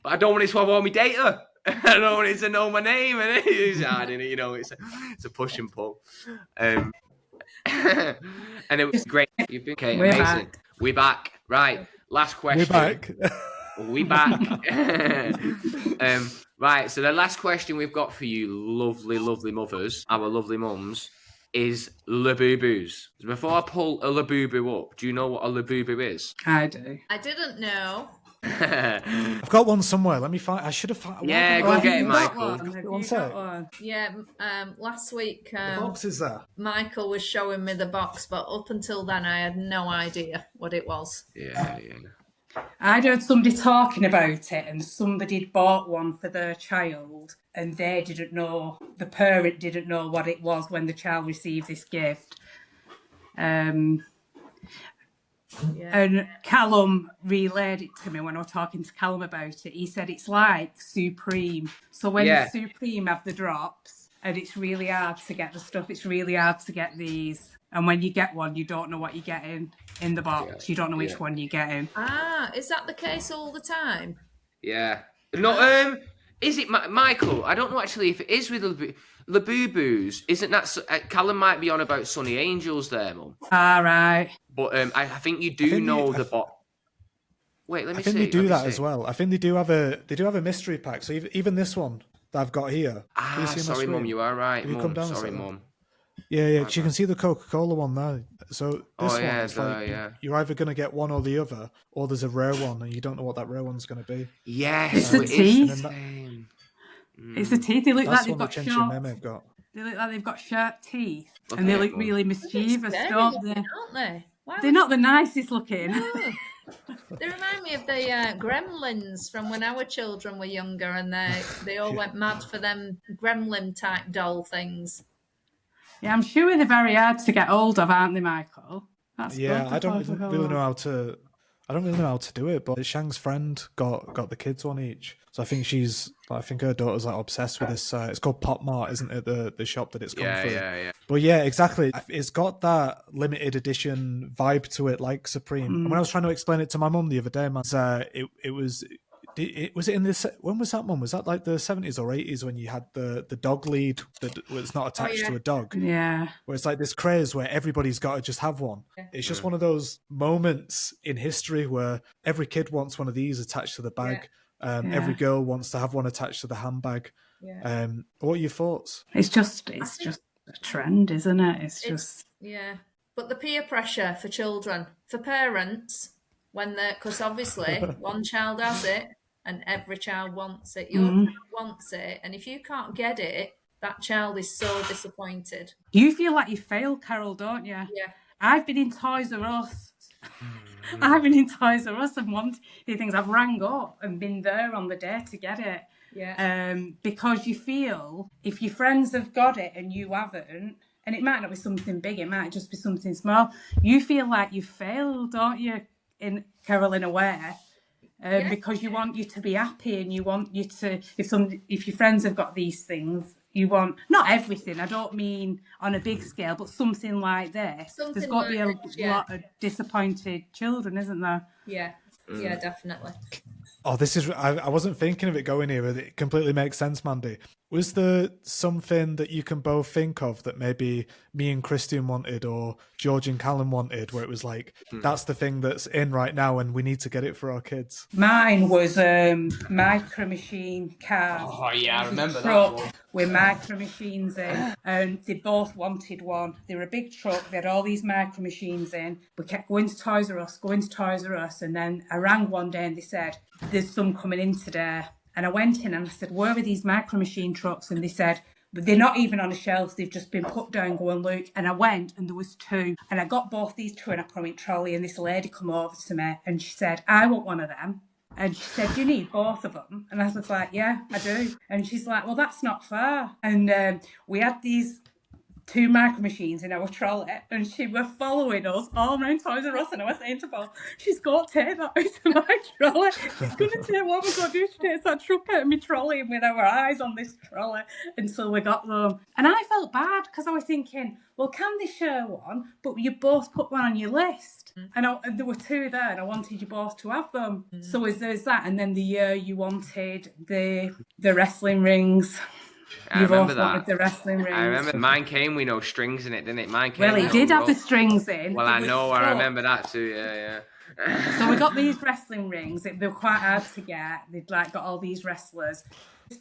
but I don't want it to have all my data. I don't want it to know my name, and it's hard, it's a push and pull. And it was great. You've been amazing. We're back. Right, last question. We're back. Right, so the last question we've got for you, lovely mothers, our lovely mums, is Labubus. Before I pull a Labubu up, do you know what a Labubu is? I do. I didn't know. I've got one somewhere. Let me find. I should have found. Yeah, go get it, Michael. One? Yeah, last week the box is there. Michael was showing me the box, but up until then I had no idea what it was. Yeah. I'd heard somebody talking about it, and somebody had bought one for their child, and the parent didn't know what it was when the child received this gift. And Callum relayed it to me when I was talking to Callum about it. He said it's like Supreme. So when Supreme have the drops, and it's really hard to get the stuff, it's really hard to get these. And when you get one, you don't know what you're getting in the box. You don't know which one you're getting. Is that the case all the time? Yeah. No, is it, Michael? I don't know actually if it is with Labubus. Isn't that Callum might be on about Sunny Angels there, Mum? All right. But I think you do know the box. Wait, let me see. I think they do that as well. I think they do have a mystery pack. So even this one that I've got here. Sorry, Mum, you are right. Mum, sorry, Mum. Yeah, you can see the Coca-Cola one there. So this one, it's you're either going to get one or the other, or there's a rare one, and you don't know what that rare one's going to be. Yes, it's the teeth. It's the teeth. They look like they've got sharp. They look like they've got sharp teeth, and they look really mischievous, don't they? Aren't they? They're not the nicest looking. No. They remind me of the gremlins from when our children were younger, and they all went mad for them gremlin type doll things. Yeah, I'm sure they're very hard to get hold of, aren't they, Michael? That's I don't really know how to. I don't really know how to do it, but Shang's friend got the kids one each. So I think her daughter's like obsessed with this. It's called Pop Mart, isn't it? The shop that it's come through. Yeah. But yeah, exactly. It's got that limited edition vibe to it, like Supreme. And when I was trying to explain it to my mum the other day, it was Was it in this? When was that one? Was that like the 70s or 80s when you had the dog lead that was not attached to a dog? Yeah. Where it's like this craze where everybody's got to just have one. It's just one of those moments in history where every kid wants one of these attached to the bag. Every girl wants to have one attached to the handbag. What are your thoughts? It's just a trend, isn't it? It's just But the peer pressure for children, for parents, when they're, because obviously one child has it and every child wants it. Your child wants it, and if you can't get it, that child is so disappointed. You feel like you failed, Carol, don't you? Yeah. I've been in Toys R Us. I've been in Toys R Us and wanted things. I've rang up and been there on the day to get it. Yeah. Because you feel if your friends have got it and you haven't, and it might not be something big, it might just be something small, you feel like you failed, don't you, Carol, in a way? Because you want you to be happy and you want you to, if your friends have got these things, you want, not everything, I don't mean on a big scale, but something like this. There's got to be a lot of disappointed children, isn't there? Yeah, yeah, definitely. Oh, this is, I wasn't thinking of it going here, but it completely makes sense, Mandy. Was there something that you can both think of that maybe me and Christian wanted or George and Callum wanted, where it was like, that's the thing that's in right now and we need to get it for our kids? Mine was Micro Machine cars. Oh, yeah, I remember that truck one. with Micro Machines in, and they both wanted one. They were a big truck, they had all these Micro Machines in. We kept going to Toys R Us, and then I rang one day and they said, there's some coming in today. And I went in and I said, where are these Micro Machine trucks? And they said, but they're not even on the shelves, they've just been put down, go and look. And I went and there was two. And I got both these two in a point trolley, and this lady come over to me and she said, I want one of them. And she said, do you need both of them? And I was like, yeah, I do. And she's like, well, that's not fair. And we had these two Micro Machines in our trolley, and she were following us all around Toys R Us, and I was saying to Paul, she's got to take that out of my trolley. She's going to take what we're going to do. She takes that truck out of my trolley, and with our eyes on this trolley until we got them. And I felt bad because I was thinking, well, can they share one? But you both put one on your list. And there were two there, and I wanted you both to have them. So there's that, and then the year you wanted the wrestling rings. I remember that. Wanted the wrestling rings. I remember mine came with no strings in it, didn't it? Mine came. Well, it did have the strings in. Well, I know. I remember that too. Yeah. So we got these wrestling rings. They were quite hard to get. They'd like got all these wrestlers.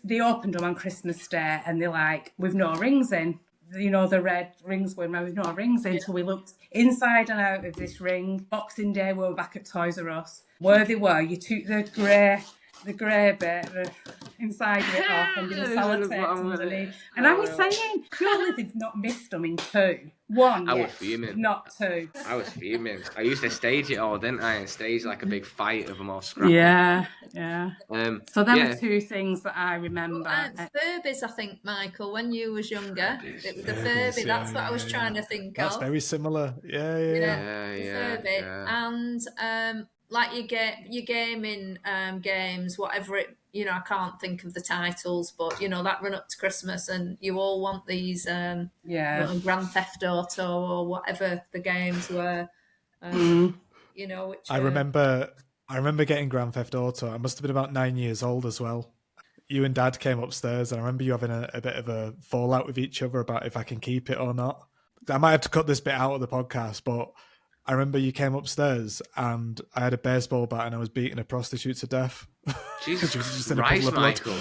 They opened them on Christmas Day, and they're like, "With no rings in." You know, the red rings were with no rings in. So we looked inside and out of this ring. Boxing Day, we were back at Toys R Us. Where they were, you took the grey bit, the inside of it off, and did a sellotape underneath. And I was saying, surely they've not missed them in two. One, I was fuming. Not two. I was fuming. I used to stage it all, didn't I? And stage like a big fight of them all scrapping. Yeah. So there were two things that I remember. Furbies, I think, Michael, when you was younger, it was the Furby. That's what I was trying to think That's of. That's very similar. Yeah. Furby. And like your gaming games, whatever it, I can't think of the titles, but that run up to Christmas, and you all want these Grand Theft Auto or whatever the games were. Which I remember getting Grand Theft Auto. I must have been about 9 years old as well. You and Dad came upstairs, and I remember you having a bit of a fallout with each other about if I can keep it or not. I might have to cut this bit out of the podcast, but I remember you came upstairs and I had a baseball bat and I was beating a prostitute to death. Jesus just Christ, Michael.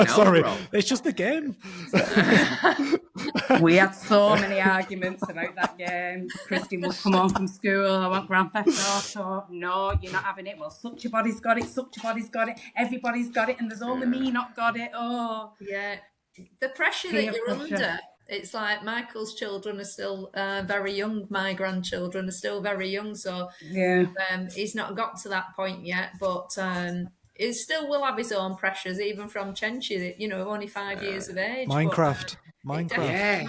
Sorry, hell, it's just the game. We had so many arguments about that game. Christine would come home from school, I want Grand Theft Auto. No, you're not having it. Well, such a body's got it, everybody's got it, and there's only me not got it. Oh. Yeah. The pressure that you're under. It's like Michael's children are still very young. My grandchildren are still very young, so he's not got to that point yet. But he still will have his own pressures, even from Chenchi, only 5 years of age. Minecraft.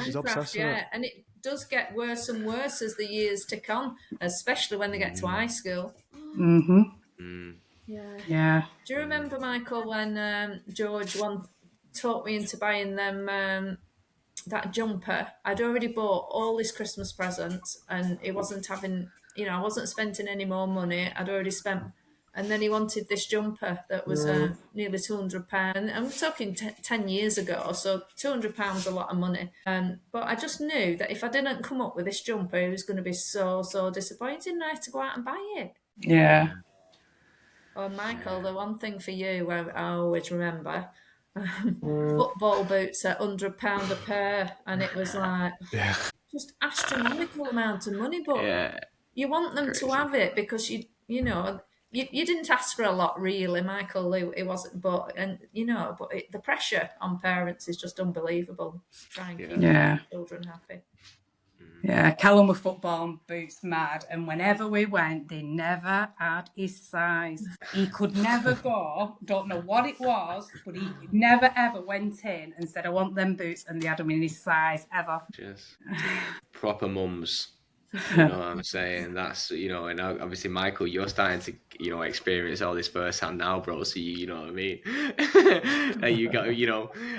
He's obsessed with it. And it does get worse and worse as the years tick on, especially when they get to high school. Yeah. Do you remember, Michael, when George talked me into buying them that jumper? I'd already bought all his Christmas presents, and it wasn't having, I wasn't spending any more money. I'd already spent And then he wanted this jumper that was nearly £200. And we're talking 10 years ago, so £200 is a lot of money. But I just knew that if I didn't come up with this jumper, he was going to be so disappointed, and I had to go out and buy it. Yeah. Oh, Michael, the one thing for you I always remember, football boots at £100 a pair, and it was like just astronomical amount of money, but you want them to have it because you know you didn't ask for a lot, really, Michael. It wasn't, but the pressure on parents is just unbelievable. Try and keep children happy. Yeah, Callum with football and boots mad, and whenever we went, they never had his size. He could never go, don't know what it was, but he never ever went in and said, I want them boots, and they had them in his size, ever. Just proper mums. You know what I'm saying? That's, and obviously, Michael, you're starting to, experience all this firsthand now, bro. So you know what I mean? And you got,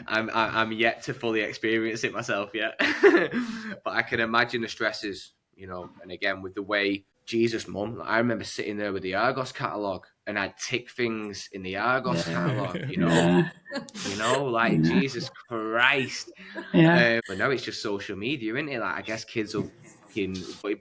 I'm yet to fully experience it myself yet. But I can imagine the stresses, and again, with the way Jesus' mum, I remember sitting there with the Argos catalogue and I'd tick things in the Argos catalogue, like Jesus Christ. Yeah. But now it's just social media, isn't it? Like, I guess kids will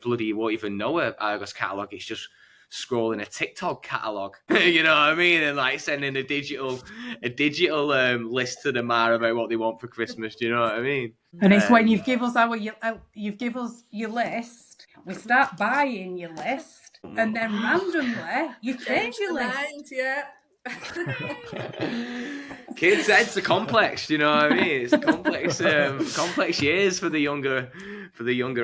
bloody won't even know a Argos catalogue. It's just scrolling a TikTok catalogue. You know what I mean? And like sending a digital list to the ma about what they want for Christmas. Do you know what I mean? And it's when you've give us your list, we start buying your list, and then randomly you change your list. Mind, yeah. Kids' heads are complex. You know what I mean? It's a complex years for the younger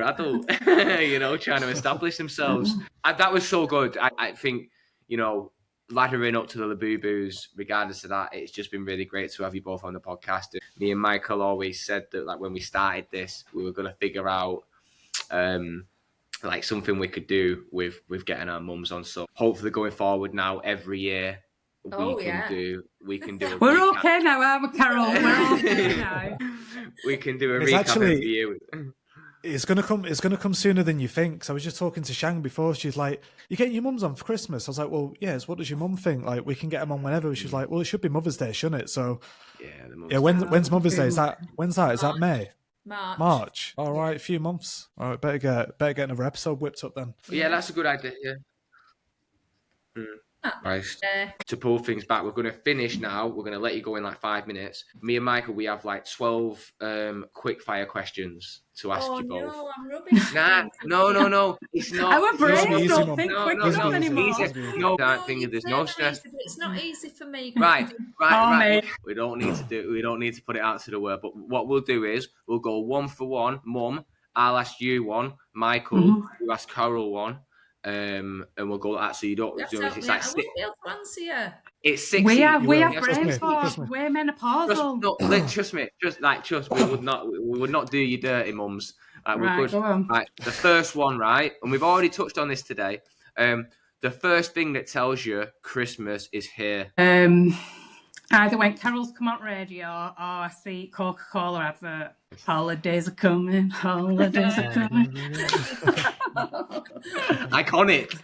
adult. Trying to establish themselves. That was so good. I think laddering up to the Labubus, regardless of that, it's just been really great to have you both on the podcast. Me and Michael always said that, like, when we started this, we were going to figure out like something we could do with getting our mums on. So hopefully going forward now, every year we can do a We're recap. okay now, aren't we, Carol? We're okay now. We can do a recap every year. It's gonna come sooner than you think. So I was just talking to Shang before. She's like, "You're getting your mums on for Christmas." I was like, "Well, yes. What does your mum think? Like, we can get them on whenever." She's like, "Well, it should be Mother's Day, shouldn't it?" So when's Mother's Day? Is that May? March. All right, a few months. All right, better get another episode whipped up then. Yeah, that's a good idea. Yeah. Right. To pull things back, we're going to finish now. We're going to let you go in like 5 minutes. Me and Michael, we have like 12 quick fire questions to ask you both. No, I'm rubbish. No. It's not. Our brains don't think quick enough anymore. No, there's no stress. It's not easy for me. Right. We don't need to put it out to the world. But what we'll do is we'll go 1 for 1. Mum, I'll ask you one. Michael, you ask Carol one. And we'll go like that, so you don't. It's like I won't be able to answer you. It's 6. We have brains for. We're menopausal. Trust me. We would not do you dirty, mums. We're good. Go on. Right, the first one, right, and we've already touched on this today. The first thing that tells you Christmas is here. Either when carols come on radio or I see Coca-Cola advert. Holidays are coming. Holidays are coming. Iconic.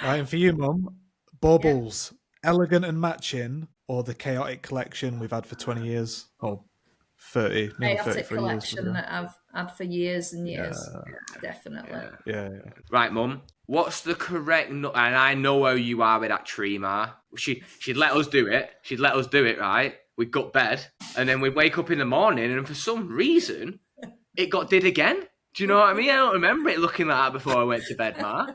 Right, and for you, Mum, baubles, elegant and matching, or the chaotic collection we've had for 20 years, or 30, nearly 33 years. Chaotic collection that I've had for years and years. Definitely. Yeah. Right, Mum. What's the correct? And I know how you are with that tree, Ma. She'd let us do it. She'd let us do it, right? We'd go to bed, and then we'd wake up in the morning, and for some reason, it got did again. Do you know what I mean? I don't remember it looking like that before I went to bed, Ma.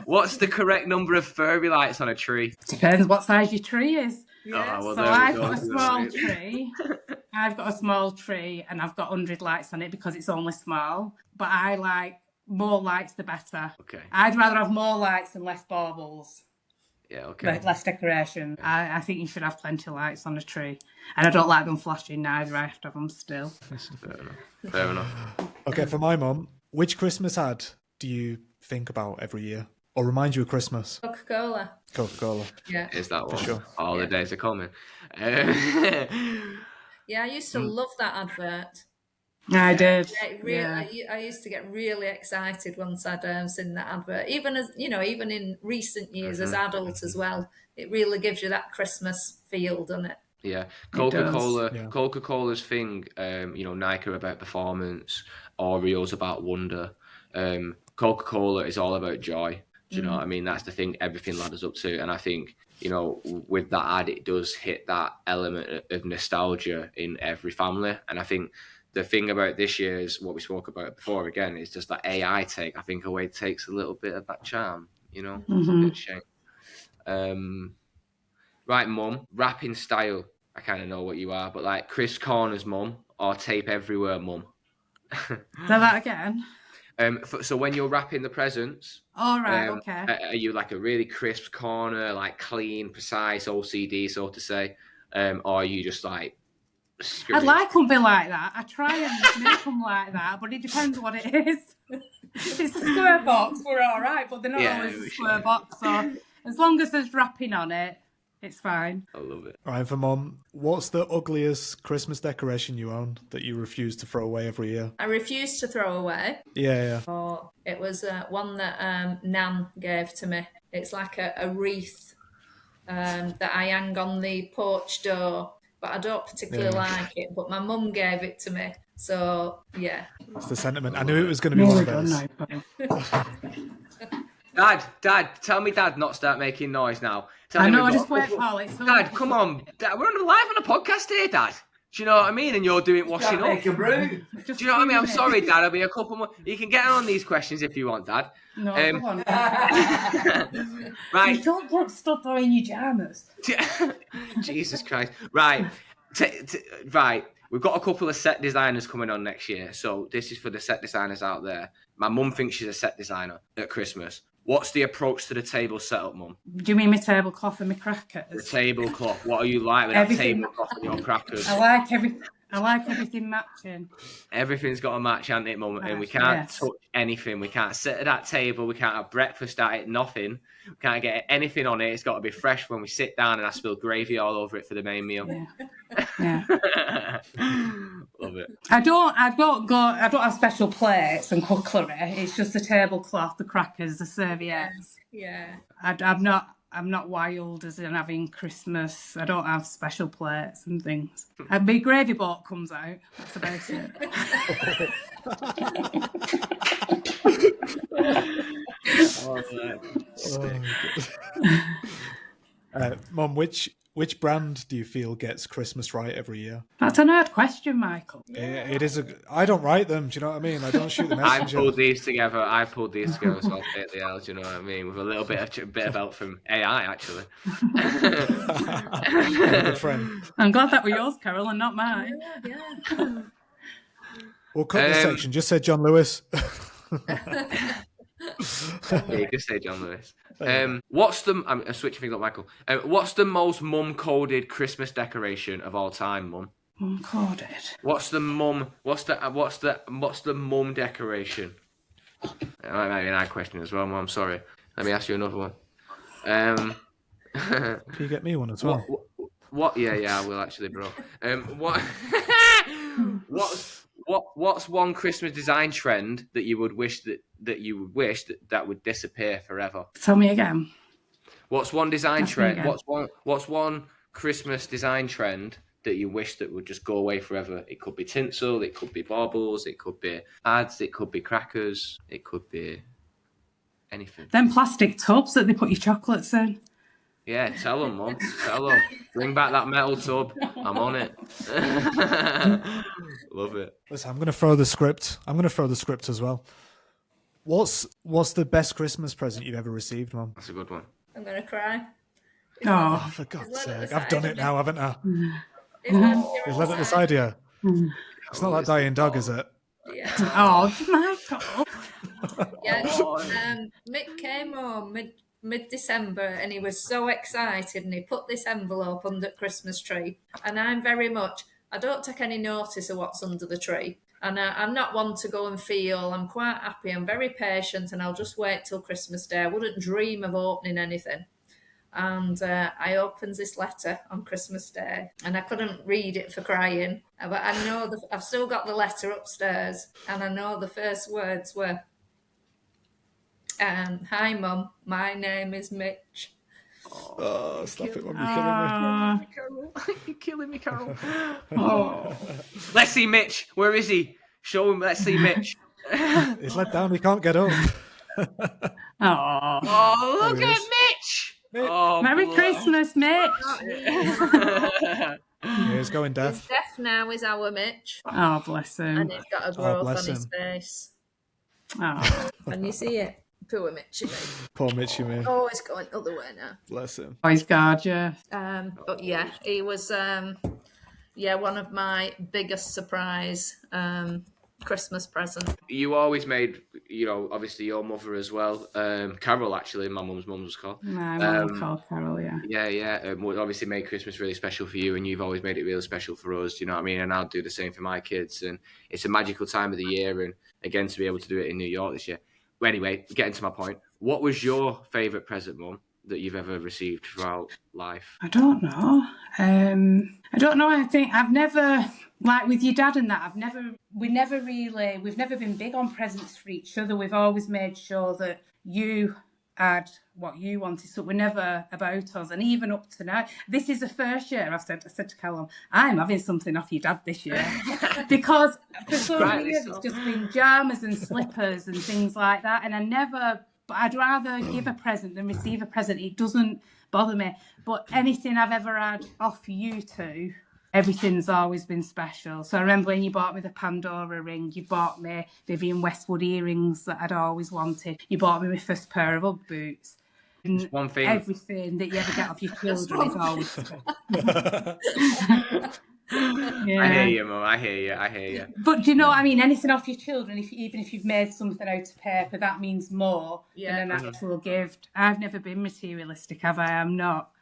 What's the correct number of furby lights on a tree? Depends what size your tree is. Yes. So I've got a small tree. I've got a small tree, and I've got 100 lights on it because it's only small. But I like more lights, the better. Okay. I'd rather have more lights and less baubles. Yeah, okay. Less decoration. I think you should have plenty of lights on a tree. And I don't like them flashing neither. I have to have them still. Fair enough. Okay, for my mum, which Christmas ad do you think about every year? Or remind you of Christmas? Coca-Cola. Coca-Cola. Yeah. Is that one? For sure. All the days are coming. Yeah, I used to love that advert. I did. I used to get really excited once I'd seen that advert. Even as even in recent years as adult as well, it really gives you that Christmas feel, doesn't it? Yeah, It does. Coca-Cola's thing, Nike are about performance, Oreo's about wonder. Coca-Cola is all about joy. Do you know what I mean? That's the thing everything ladders up to. And I think, with that ad, it does hit that element of nostalgia in every family. And I think the thing about this year is what we spoke about before, again, is just that AI take, I think, away takes a little bit of that charm, It's a bit of shame. Right, Mum, rapping style. I kind of know what you are, but like Chris Corner's mum or Tape Everywhere Mum. Say that again. So when you're wrapping the presents, all right, okay. Are you like a really crisp corner, like clean, precise, OCD, so to say, or are you just like? I'd like them to be like that. I try and make them like that, but it depends what it is. If it's a square box, we're all right, but they're not always a square box. So as long as there's wrapping on it, it's fine. I love it. All right, for Mum, what's the ugliest Christmas decoration you own that you refuse to throw away every year? I refuse to throw away. Yeah. Oh, it was one that Nan gave to me. It's like a wreath that I hang on the porch door, but I don't particularly like it. But my mum gave it to me, so yeah. That's the sentiment. I knew it was going to be one of those. Dad, tell me Dad not start making noise now. I know, I just wait, Paul. Dad, come on. Dad, we're live on a podcast here, Dad. Do you know what I mean? And you're doing washing up. Make a brew. Do you know what I mean? I'm sorry, Dad. I'll be a couple more. You can get on these questions if you want, Dad. No, come on. Right. You don't stop throwing your jammers. Jesus Christ. Right. Right. We've got a couple of set designers coming on next year. So this is for the set designers out there. My mum thinks she's a set designer at Christmas. What's the approach to the table setup, Mum? Do you mean my tablecloth and my crackers? The tablecloth. What are you like with that tablecloth and your crackers? I like everything matching. Everything's got to match, hasn't it, Mum? And we can't touch anything. We can't sit at that table. We can't have breakfast at it. Nothing. We can't get anything on it. It's got to be fresh when we sit down, and I spill gravy all over it for the main meal. Yeah. Love it. I don't have special plates and cutlery. It's just the tablecloth, the crackers, the serviettes. Yeah. I'm not wild as in having Christmas. I don't have special plates and things. A big gravy boat comes out. That's about it. Mum, which brand do you feel gets Christmas right every year? That's an hard question, Michael. It is. I don't write them. Do you know what I mean? I don't shoot the messenger. I pulled these together, so I'll take the L. Do you know what I mean? With a little bit of help from AI, actually. Good friend. I'm glad that was yours, Carol, and not mine. Yeah. We'll cut this section. Just say John Lewis. Yeah, you just say John Lewis. I'm switching things up, Michael. What's the most mum-coded Christmas decoration of all time, Mum? Mum-coded. What's the mum decoration? That might be an odd question as well, Mum. Sorry. Let me ask you another one. Can you get me one as well? What? Yeah, I will actually, bro. What's one Christmas design trend that you would wish that would disappear forever? Tell me again. What's one design trend? What's one Christmas design trend that you wish that would just go away forever? It could be tinsel, it could be baubles, it could be ads, it could be crackers, it could be anything. Them plastic tubs that they put your chocolates in. Yeah, tell them, Mum. Tell them. Bring back that metal tub. I'm on it. Love it. Listen, I'm going to throw the script. As well. What's the best Christmas present you've ever received, Mum? That's a good one. I'm going to cry. Oh, for God's sake. I've done it now, haven't I? You've led at this idea. It's not that dying dog, is it? Yeah. Oh, Michael. Yeah. Mick came home mid-December and he was so excited and he put this envelope under the Christmas tree. And I don't take any notice of what's under the tree. And I'm not one to go and feel. I'm quite happy. I'm very patient and I'll just wait till Christmas Day. I wouldn't dream of opening anything. And I opens this letter on Christmas Day, and I couldn't read it for crying. But I know I've still got the letter upstairs, and I know the first words were, "Hi, Mum. My name is Mitch." Oh, stop it when you're killing me. Carol. You're killing me, Carol. Oh. Let's see Mitch. Where is he? Show him. Let's see Mitch. He's let down. He can't get up. Oh. Oh, look There he at is. Mitch. Mitch. Oh, Merry blood. Christmas, Mitch. Yeah, he's going He's deaf. deaf now, is our Mitch. Oh, bless him. And he's got a growth bless on his him. face. Oh. Can you see it? Poor Mitchy, mate. Poor Mitchy, me. Oh, it's going the other way now. Bless him. Oh, he's gorgeous. But yeah, he was one of my biggest surprise Christmas presents. You always made, obviously your mother as well. Carol, actually, my mum's was called. My mum called Carol, yeah. Yeah. Would obviously made Christmas really special for you, and you've always made it really special for us. Do you know what I mean? And I'll do the same for my kids. And it's a magical time of the year, and again to be able to do it in New York this year. But anyway, getting to my point, what was your favourite present, Mum, that you've ever received throughout life? I don't know. I think I've never, like with your dad and that, we've never been big on presents for each other. We've always made sure that you had what you wanted, so we're never about us. And even up to now, this is the first year I said to Callum, I'm having something off your dad this year. Because for so many years it's just been pyjamas and slippers and things like that. And I'd rather give a present than receive a present. It doesn't bother me. But anything I've ever had off you two, everything's always been special. So I remember when you bought me the Pandora ring, you bought me Vivienne Westwood earrings that I'd always wanted. You bought me my first pair of Ugg boots. And one thing. Everything that you ever get off your children is always special. Yeah. I hear you, Mum. I hear you. But do you know what I mean? Anything off your children, even if you've made something out of paper, that means more than an actual gift. I've never been materialistic, have I? I'm not.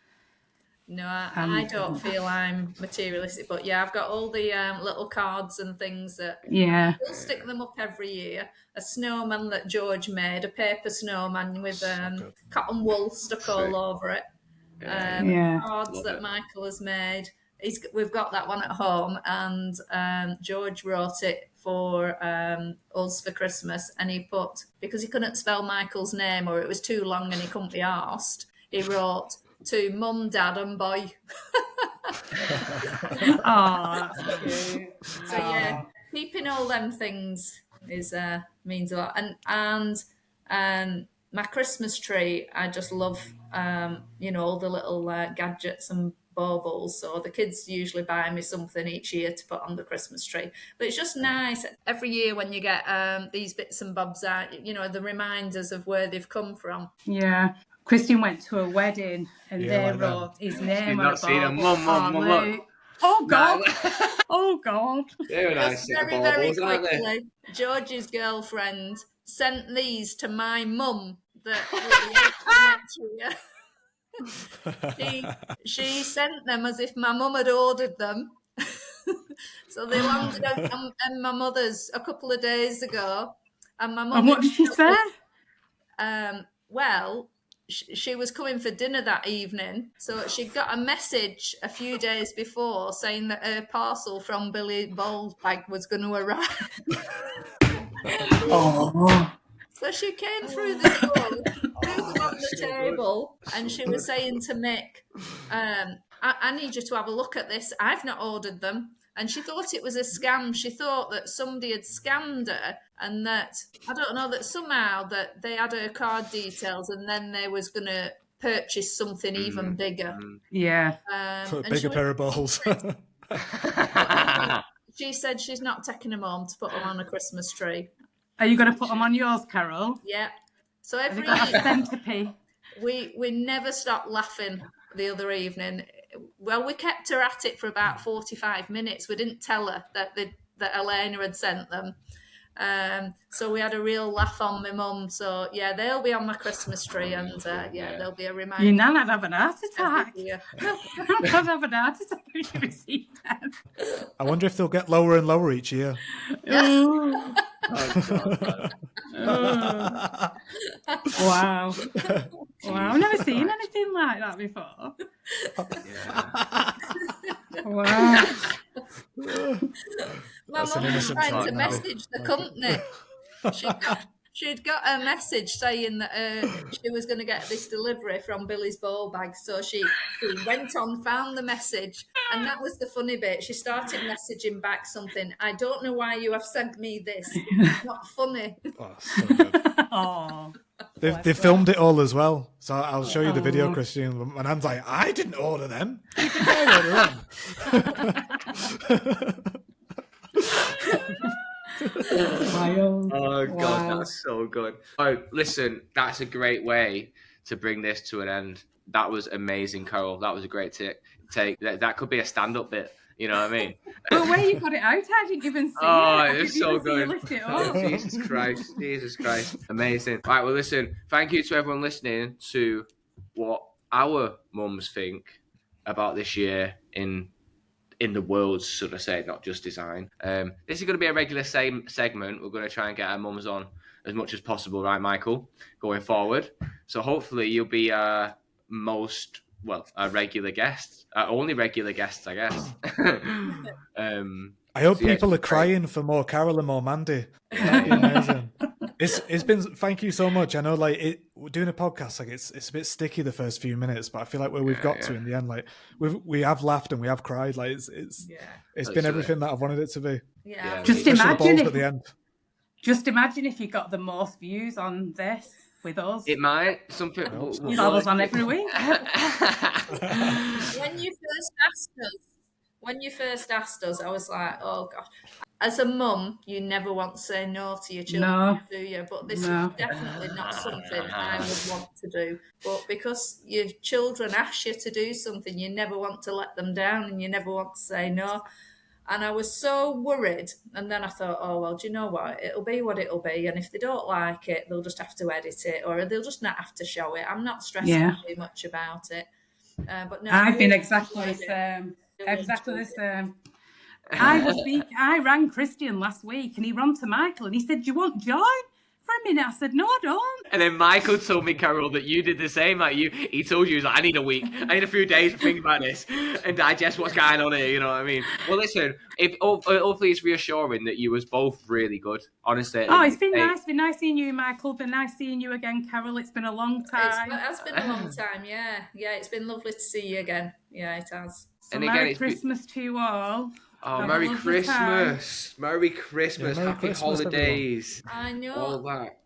No, I don't feel I'm materialistic, but yeah, I've got all the little cards and things that we'll stick them up every year. A snowman that George made, a paper snowman with cotton wool stuck all over it. Cards that Michael has made. We've got that one at home, and George wrote it for us for Christmas, and he put, because he couldn't spell Michael's name or it was too long and he couldn't be arsed, he wrote, "To Mum, Dad and Boy." Oh, that's cute. So yeah, keeping all them things is means a lot. And my Christmas tree, I just love all the little gadgets and baubles. So the kids usually buy me something each year to put on the Christmas tree. But it's just nice every year when you get these bits and bobs out, the reminders of where they've come from. Yeah. Christian went to a wedding and they wrote his name on a bauble. Mum, look. Oh, God. Oh, God. They're nice very, very quickly, George's girlfriend sent these to my mum that she sent them as if my mum had ordered them. So they landed on my mother's a couple of days ago. And my mum. And what did she say? Well, she was coming for dinner that evening, so she got a message a few days before saying that her parcel from Billy Baldbag was going to arrive. Oh. So she came through the door, threw them on the table, and she was saying to Mick, I need you to have a look at this. I've not ordered them. And she thought it was a scam. She thought that somebody had scammed her and that, I don't know, that somehow that they had her card details and then they was going to purchase something even bigger. Yeah. A bigger pair of balls. She said she's not taking them home to put them on a Christmas tree. Are you going to put them on yours, Carol? Yeah. So every got year, a centipede? we never stopped laughing the other evening. Well, we kept her at it for about 45 minutes. We didn't tell her that Elena had sent them. So we had a real laugh on my mum. So, yeah, they'll be on my Christmas tree and, they'll be a reminder. Your nan would have an heart attack. Yeah. I'd have an heart attack if you receive them. I wonder if they'll get lower and lower each year. Wow. Wow, I've never seen anything like that before. Yeah. Wow. My That's an mum was innocent trying thought to now. message the company. She'd got a message saying that she was going to get this delivery from Billy's Bowl Bag. So she went on, found the message, and that was the funny bit. She started messaging back something. I don't know why you have sent me this. It's not funny. Oh, so good. Oh. They filmed it all as well. So I'll show you the video, Christian. And Anne's like, I didn't order them. You think I ordered them? Oh God, Wow. that's so good. Oh, listen, that's a great way to bring this to an end. That was amazing, Carol. That was a great take. That could be a stand-up bit. You know what I mean? But where you got it out, I didn't even see it. I It's didn't so even see you good. lift it Oh, up. Jesus Christ. Amazing. Right, well, listen, thank you to everyone listening to what our mums think about this year in the world, sort of say, not just design. This is going to be a regular segment. We're going to try and get our mums on as much as possible, right, Michael, going forward. So hopefully you'll be our regular guest, only regular guests, I guess. I hope So, yeah, people are great. crying for more Carol and more Mandy. That'd be amazing. It's been, thank you so much. I know, like, we're doing a podcast, like it's a bit sticky the first few minutes, but I feel like where we've got to in the end, like we have laughed and we have cried. Like it's been everything that I've wanted it to be. Yeah. Just Especially the imagine balls at the end. Just imagine if you got the most views on this with us. It might. Some people. You'd have us on every week. When you first asked us, I was like, oh gosh. As a mum, you never want to say no to your children, do you? But this is definitely not something I would want to do. But because your children ask you to do something, you never want to let them down and you never want to say no. And I was so worried. And then I thought, oh, well, do you know what? It'll be what it'll be. And if they don't like it, they'll just have to edit it or they'll just not have to show it. I'm not stressing too much about it. But no, I've been exactly the same. Exactly the same. I rang Christian last week and he ran to Michael and he said, do you want joy? For a minute, I said, no, I don't. And then Michael told me, Carol, that you did the same. Like he told you, he was like, I need a week. I need a few days to think about this and digest what's going on here. You know what I mean? Well, listen, hopefully it's reassuring that you was both really good. Honestly. Oh, it's been nice. It's been nice seeing you, Michael. Been nice seeing you again, Carol. It's been a long time. It has been a long time. Yeah. It's been lovely to see you again. Yeah, it has. So and Merry Christmas to you all. Oh, Merry Christmas. Merry Christmas. Yeah, Merry Happy Christmas, holidays. Everyone. I know. All that.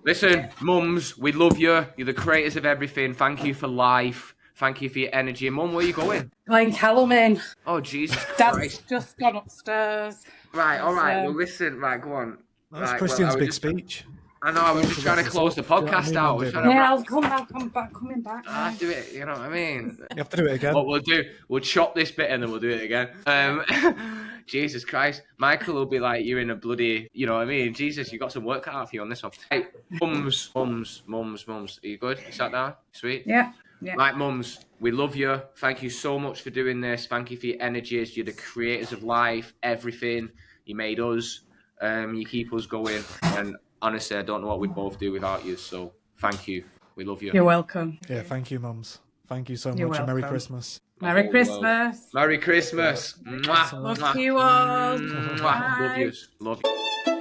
Listen, mums, we love you. You're the creators of everything. Thank you for life. Thank you for your energy. Mum, where are you going? Playing Callum. Oh, Jesus Dad's Christ. just gone upstairs. Right, all right. Well, listen. Right, go on. That's right, Christian's big speech. I know, I was just trying to close the podcast out. I'll come back, coming back. I do it, you know what I mean? You have to do it again. What we'll chop this bit and then we'll do it again. Jesus Christ. Michael will be like, you're in a bloody, you know what I mean? Jesus, you got some work cut out for you on this one. Hey, mums. Are you good? You sat down? Sweet? Yeah. Right, mums, we love you. Thank you so much for doing this. Thank you for your energies. You're the creators of life, everything. You made us. You keep us going. And honestly, I don't know what we'd both do without you. So thank you. We love you. You're welcome. Yeah, thank you, mums. Thank you so much. And Merry Christmas. Merry Christmas. Merry Christmas. Love you all. Love you.